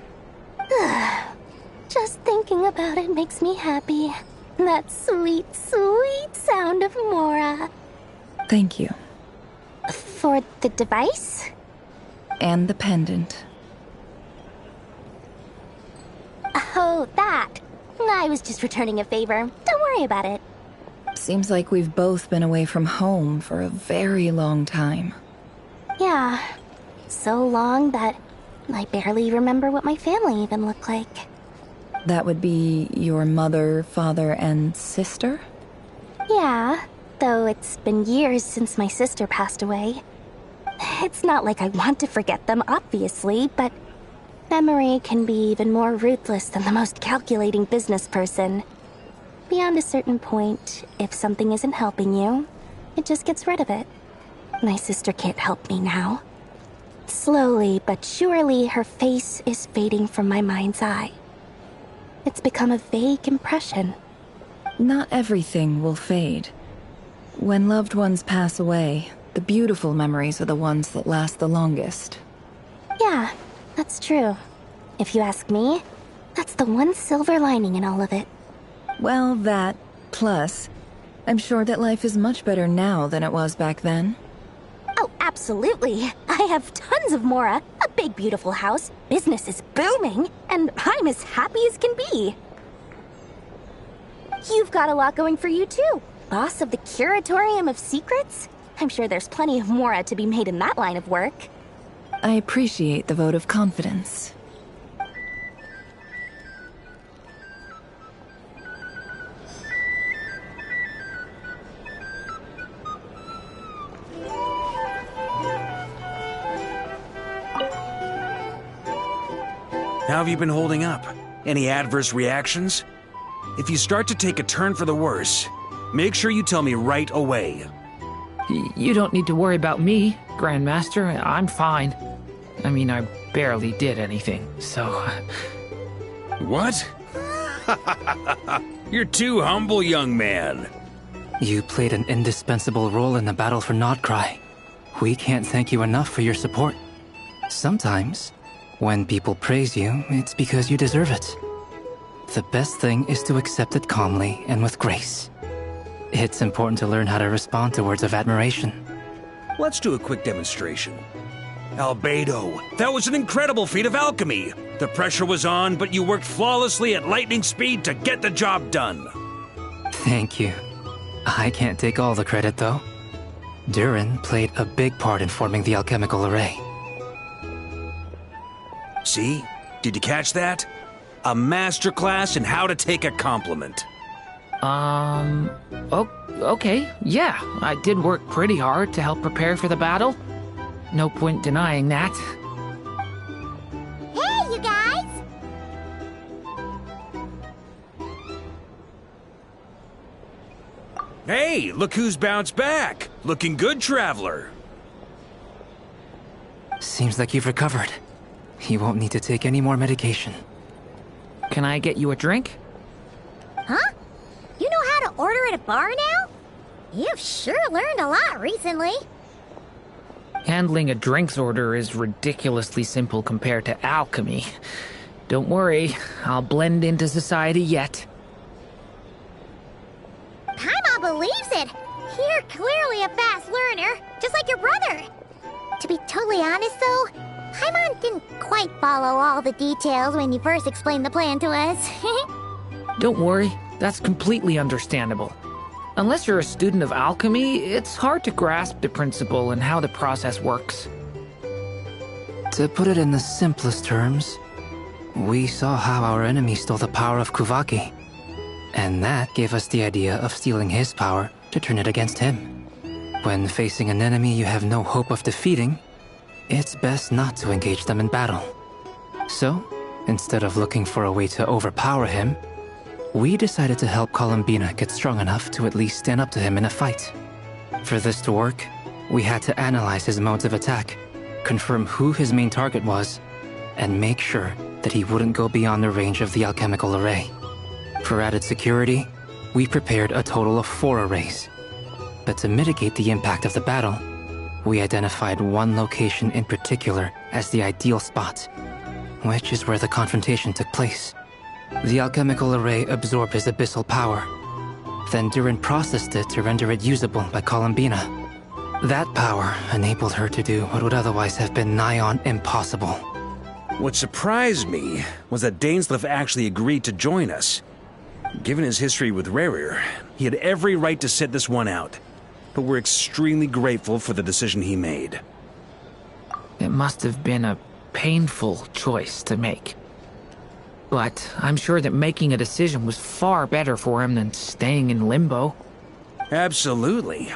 Just thinking about it makes me happy. That sweet, sweet sound of Mora. Thank you. For the device? And the pendant. Oh, that. I was just returning a favor. Don't worry about it. Seems like we've both been away from home for a very long time. Yeah. So long that I barely remember what my family even looked like. That would be your mother, father, and sister? Yeah, though it's been years since my sister passed away. It's not like I want to forget them, obviously, but memory can be even more ruthless than the most calculating business person. Beyond a certain point, if something isn't helping you, it just gets rid of it. My sister can't help me now. Slowly but surely, her face is fading from my mind's eye. It's become a vague impression. Not everything will fade. When loved ones pass away, the beautiful memories are the ones that last the longest. Yeah, that's true. If you ask me, that's the one silver lining in all of it. Well, that, plus, I'm sure that life is much better now than it was back then. Oh, absolutely. I have tons of Mora, a big beautiful house, business is booming, and I'm as happy as can be. You've got a lot going for you too. Boss of the Curatorium of Secrets? I'm sure there's plenty of Mora to be made in that line of work. I appreciate the vote of confidence. How have you been holding up? Any adverse reactions? If you start to take a turn for the worse, make sure you tell me right away. You don't need to worry about me, Grandmaster. I'm fine. I mean, I barely did anything, so... What? You're too humble, young man. You played an indispensable role in the battle for Nodcry. We can't thank you enough for your support. Sometimes, when people praise you, it's because you deserve it. The best thing is to accept it calmly and with grace. It's important to learn how to respond to words of admiration. Let's do a quick demonstration. Albedo, that was an incredible feat of alchemy. The pressure was on, but you worked flawlessly at lightning speed to get the job done. Thank you. I can't take all the credit, though. Durin played a big part in forming the alchemical array. See? Did you catch that? A masterclass in how to take a compliment. Okay, yeah. I did work pretty hard to help prepare for the battle. No point denying that. Hey, you guys! Hey, look who's bounced back. Looking good, Traveler. Seems like you've recovered. You won't need to take any more medication. Can I get you a drink? Huh? You know how to order at a bar now? You've sure learned a lot recently. Handling a drinks order is ridiculously simple compared to alchemy. Don't worry, I'll blend into society yet. Paimon believes it. You're clearly a fast learner, just like your brother. To be totally honest, though, Paimon didn't quite follow all the details when you first explained the plan to us. Don't worry, that's completely understandable. Unless you're a student of alchemy, it's hard to grasp the principle and how the process works. To put it in the simplest terms, we saw how our enemy stole the power of Kuvaki. And that gave us the idea of stealing his power to turn it against him. When facing an enemy you have no hope of defeating, it's best not to engage them in battle. So, instead of looking for a way to overpower him, we decided to help Columbina get strong enough to at least stand up to him in a fight. For this to work, we had to analyze his modes of attack, confirm who his main target was, and make sure that he wouldn't go beyond the range of the alchemical array. For added security, we prepared a total of 4 arrays. But to mitigate the impact of the battle, we identified one location in particular as the ideal spot, which is where the confrontation took place. The alchemical array absorbed his abyssal power. Then Durin processed it to render it usable by Columbina. That power enabled her to do what would otherwise have been nigh on impossible. What surprised me was that Dainsleif actually agreed to join us. Given his history with Rerir, he had every right to sit this one out. But we're extremely grateful for the decision he made. It must have been a painful choice to make. But I'm sure that making a decision was far better for him than staying in limbo. Absolutely.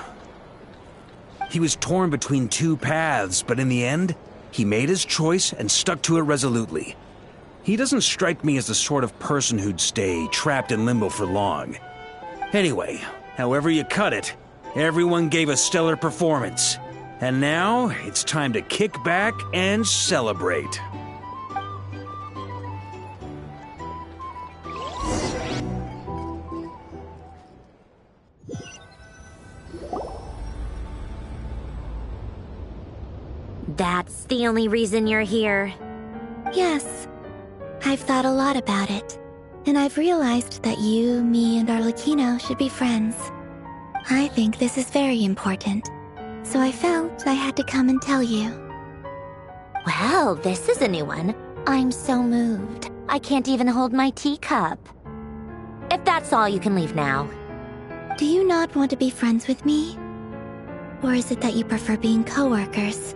He was torn between two paths, but in the end, he made his choice and stuck to it resolutely. He doesn't strike me as the sort of person who'd stay trapped in limbo for long. Anyway, however you cut it, everyone gave a stellar performance. And now, it's time to kick back and celebrate. That's the only reason you're here. Yes. I've thought a lot about it. And I've realized that you, me, and Arlecchino should be friends. I think this is very important. So I felt I had to come and tell you. Well, this is a new one. I'm so moved. I can't even hold my teacup. If that's all, you can leave now. Do you not want to be friends with me? Or is it that you prefer being co-workers?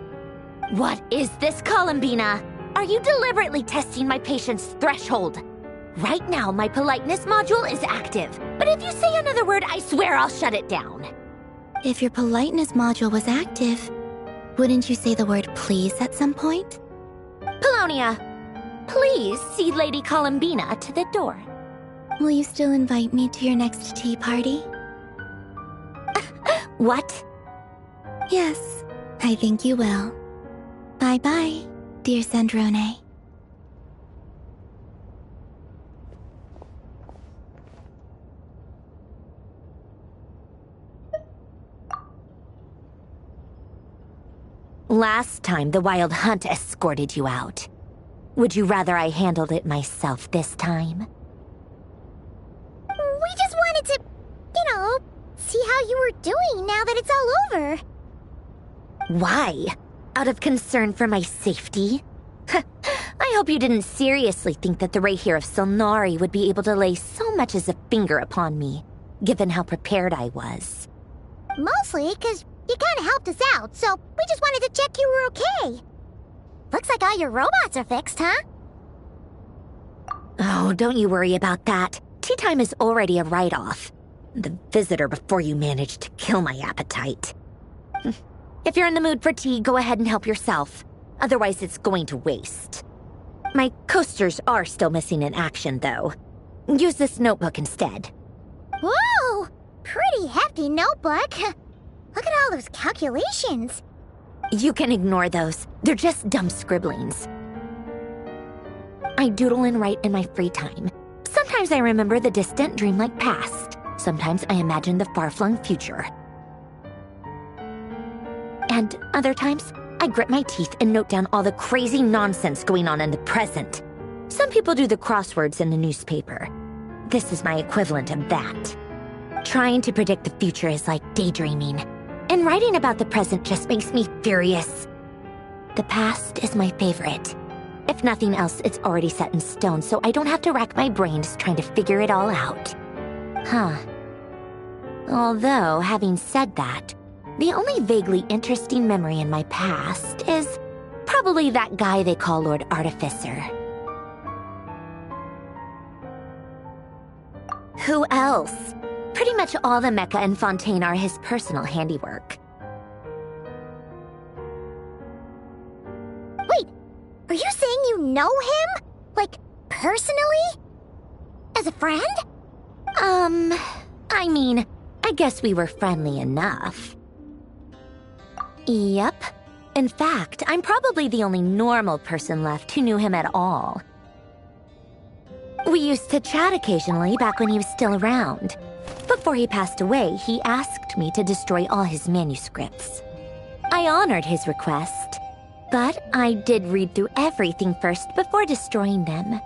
What is this, Columbina? Are you deliberately testing my patience threshold? Right now, my politeness module is active. But if you say another word, I swear I'll shut it down. If your politeness module was active, wouldn't you say the word please at some point? Polonia, please see Lady Columbina to the door. Will you still invite me to your next tea party? What? Yes, I think you will. Bye-bye, dear Sandrone. Last time, the Wild Hunt escorted you out. Would you rather I handled it myself this time? We just wanted to, see how you were doing now that it's all over. Why? Out of concern for my safety? I hope you didn't seriously think that the Rayhir of Solnari would be able to lay so much as a finger upon me, given how prepared I was. Mostly because you kind of helped us out, so we just wanted to check you were okay. Looks like all your robots are fixed, huh? Oh, don't you worry about that. Tea time is already a write-off. The visitor before you managed to kill my appetite. If you're in the mood for tea, go ahead and help yourself. Otherwise, it's going to waste. My coasters are still missing in action, though. Use this notebook instead. Whoa! Pretty hefty notebook. Look at all those calculations. You can ignore those. They're just dumb scribblings. I doodle and write in my free time. Sometimes I remember the distant, dreamlike past. Sometimes I imagine the far-flung future. And other times, I grit my teeth and note down all the crazy nonsense going on in the present. Some people do the crosswords in the newspaper. This is my equivalent of that. Trying to predict the future is like daydreaming. And writing about the present just makes me furious. The past is my favorite. If nothing else, it's already set in stone, so I don't have to rack my brains trying to figure it all out. Huh. Although, having said that, the only vaguely interesting memory in my past is probably that guy they call Lord Artificer. Who else? Pretty much all the mecha in Fontaine are his personal handiwork. Wait, are you saying you know him? Like, personally? As a friend? I mean, I guess we were friendly enough. Yep. In fact, I'm probably the only normal person left who knew him at all. We used to chat occasionally back when he was still around. Before he passed away, he asked me to destroy all his manuscripts. I honored his request, but I did read through everything first before destroying them.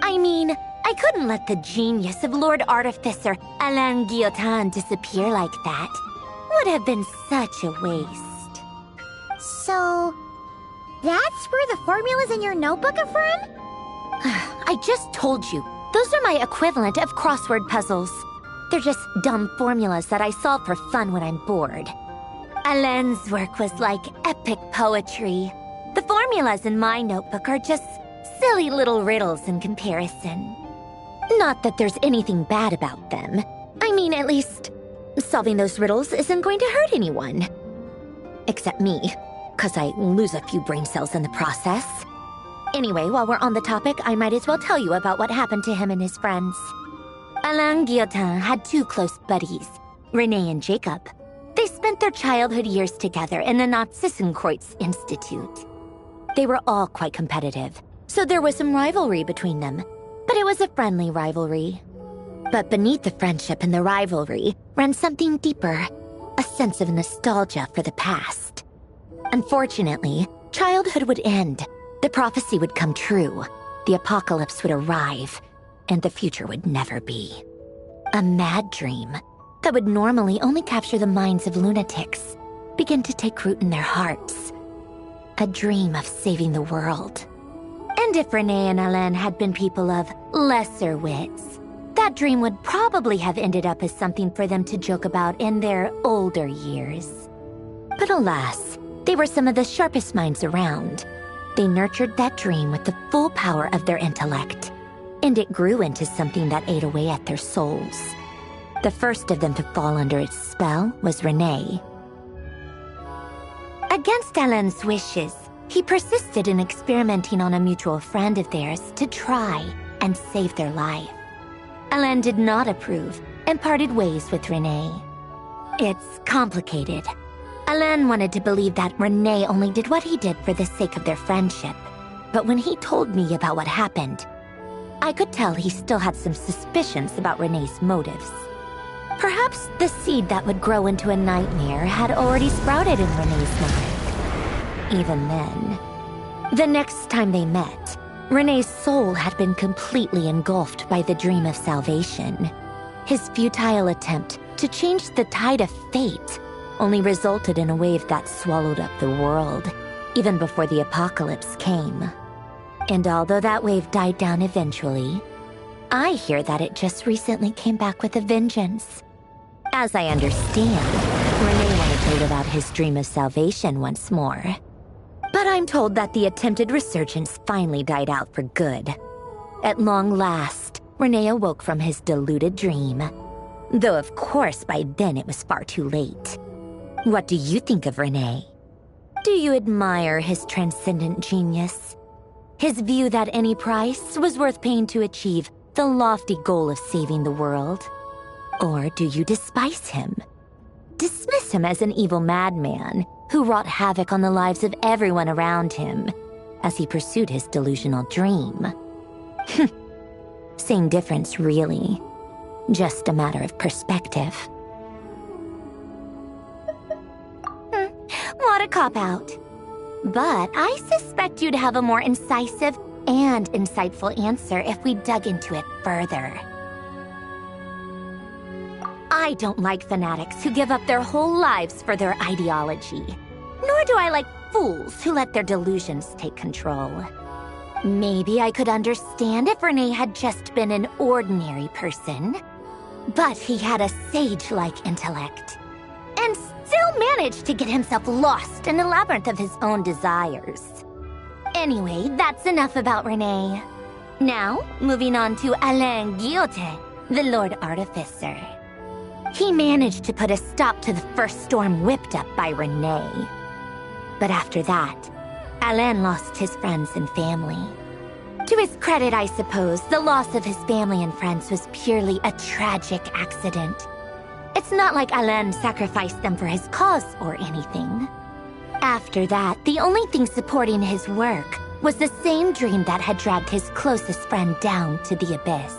I mean, I couldn't let the genius of Lord Artificer Alain Guillotin disappear like that. Would have been such a waste. So, that's where the formulas in your notebook are from? I just told you. Those are my equivalent of crossword puzzles. They're just dumb formulas that I solve for fun when I'm bored. Alain's work was like epic poetry. The formulas in my notebook are just silly little riddles in comparison. Not that there's anything bad about them. I mean, at least, solving those riddles isn't going to hurt anyone. Except me, 'cause I lose a few brain cells in the process. Anyway, while we're on the topic, I might as well tell you about what happened to him and his friends. Alain Guillotin had two close buddies, Renee and Jacob. They spent their childhood years together in the Narzissenkreuz Institute. They were all quite competitive, so there was some rivalry between them, but it was a friendly rivalry. But beneath the friendship and the rivalry ran something deeper, a sense of nostalgia for the past. Unfortunately, childhood would end. The prophecy would come true, the apocalypse would arrive, and the future would never be. A mad dream that would normally only capture the minds of lunatics began to take root in their hearts. A dream of saving the world. And if Renee and Alain had been people of lesser wits, that dream would probably have ended up as something for them to joke about in their older years. But alas, they were some of the sharpest minds around. They nurtured that dream with the full power of their intellect, and it grew into something that ate away at their souls. The first of them to fall under its spell was Renee. Against Alain's wishes, he persisted in experimenting on a mutual friend of theirs to try and save their life. Alain did not approve and parted ways with Renee. It's complicated. Alain wanted to believe that Renee only did what he did for the sake of their friendship. But when he told me about what happened, I could tell he still had some suspicions about Renee's motives. Perhaps the seed that would grow into a nightmare had already sprouted in Renee's mind. Even then, the next time they met, Renee's soul had been completely engulfed by the dream of salvation. His futile attempt to change the tide of fate only resulted in a wave that swallowed up the world, even before the apocalypse came. And although that wave died down eventually, I hear that it just recently came back with a vengeance. As I understand, Renee wanted to live out his dream of salvation once more. But I'm told that the attempted resurgence finally died out for good. At long last, Renee awoke from his deluded dream. Though of course by then it was far too late. What do you think of Renee? Do you admire his transcendent genius? His view that any price was worth paying to achieve the lofty goal of saving the world? Or do you despise him? Dismiss him as an evil madman who wrought havoc on the lives of everyone around him as he pursued his delusional dream? Same difference, really. Just a matter of perspective. What a cop-out. But I suspect you'd have a more incisive and insightful answer if we dug into it further. I don't like fanatics who give up their whole lives for their ideology. Nor do I like fools who let their delusions take control. Maybe I could understand if Renee had just been an ordinary person. But he had a sage-like intellect. And still managed to get himself lost in the labyrinth of his own desires. Anyway, that's enough about Renee. Now, moving on to Alain Guillotin, the Lord Artificer. He managed to put a stop to the first storm whipped up by Renee. But after that, Alain lost his friends and family. To his credit, I suppose, the loss of his family and friends was purely a tragic accident. It's not like Alain sacrificed them for his cause or anything. After that, the only thing supporting his work was the same dream that had dragged his closest friend down to the abyss.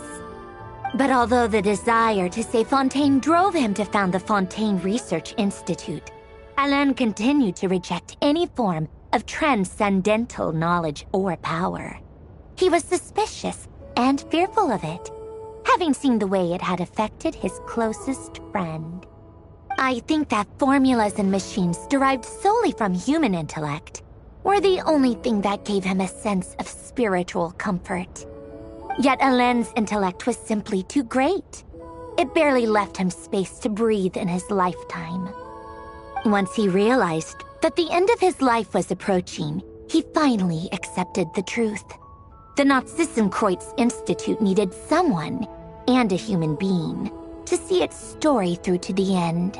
But although the desire to save Fontaine drove him to found the Fontaine Research Institute, Alain continued to reject any form of transcendental knowledge or power. He was suspicious and fearful of it, having seen the way it had affected his closest friend. I think that formulas and machines derived solely from human intellect were the only thing that gave him a sense of spiritual comfort. Yet Alain's intellect was simply too great. It barely left him space to breathe in his lifetime. Once he realized that the end of his life was approaching, he finally accepted the truth. The Nazissenkreuz Institute needed someone, and a human being, to see its story through to the end.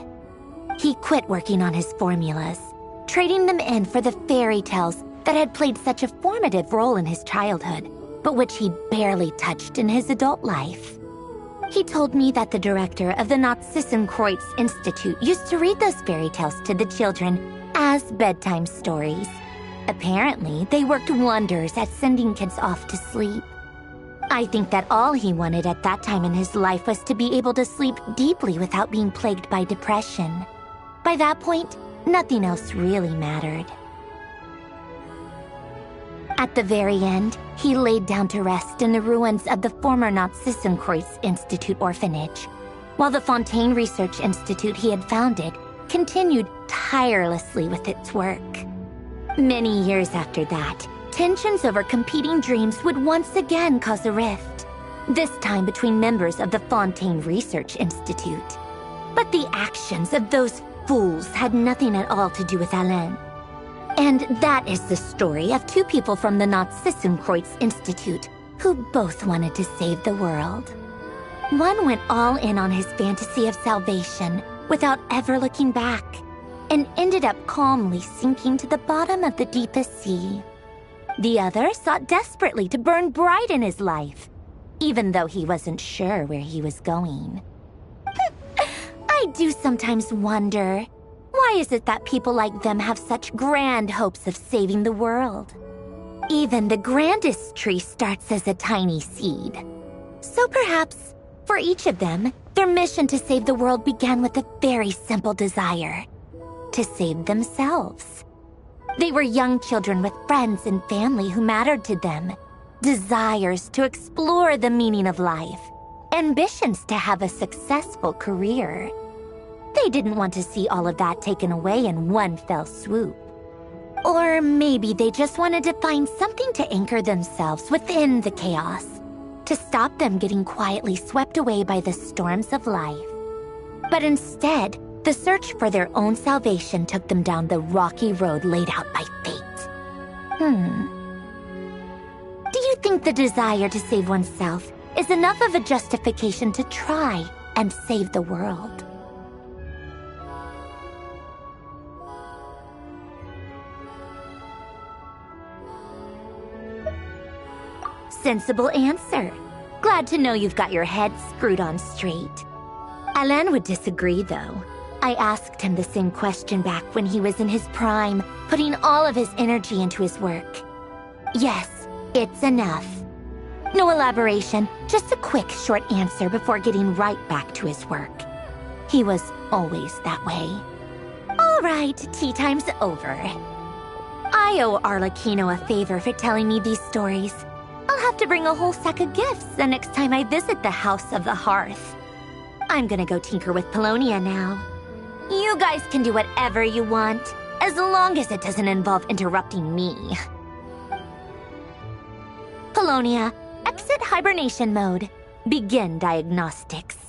He quit working on his formulas, trading them in for the fairy tales that had played such a formative role in his childhood, but which he barely touched in his adult life. He told me that the director of the Nazissenkreuz Institute used to read those fairy tales to the children as bedtime stories. Apparently, they worked wonders at sending kids off to sleep. I think that all he wanted at that time in his life was to be able to sleep deeply without being plagued by depression. By that point, nothing else really mattered. At the very end, he laid down to rest in the ruins of the former Nazissenkreuz Institute orphanage, while the Fontaine Research Institute he had founded continued tirelessly with its work. Many years after that, tensions over competing dreams would once again cause a rift, this time between members of the Fontaine Research Institute. But the actions of those fools had nothing at all to do with Alain. And that is the story of two people from the Nazissenkreuz Institute who both wanted to save the world. One went all in on his fantasy of salvation without ever looking back, and ended up calmly sinking to the bottom of the deepest sea. The other sought desperately to burn bright in his life, even though he wasn't sure where he was going. I do sometimes wonder, why is it that people like them have such grand hopes of saving the world? Even the grandest tree starts as a tiny seed. So perhaps, for each of them, their mission to save the world began with a very simple desire: to save themselves. They were young children with friends and family who mattered to them, desires to explore the meaning of life, ambitions to have a successful career. They didn't want to see all of that taken away in one fell swoop. Or maybe they just wanted to find something to anchor themselves within the chaos, to stop them getting quietly swept away by the storms of life. But instead, the search for their own salvation took them down the rocky road laid out by fate. Do you think the desire to save oneself is enough of a justification to try and save the world? Sensible answer. Glad to know you've got your head screwed on straight. Alain would disagree, though. I asked him the same question back when he was in his prime, putting all of his energy into his work. Yes, it's enough. No elaboration, just a quick, short answer before getting right back to his work. He was always that way. All right, tea time's over. I owe Arlecchino a favor for telling me these stories. I'll have to bring a whole sack of gifts the next time I visit the House of the Hearth. I'm gonna go tinker with Polonia now. You guys can do whatever you want, as long as it doesn't involve interrupting me. Polonia, exit hibernation mode. Begin diagnostics.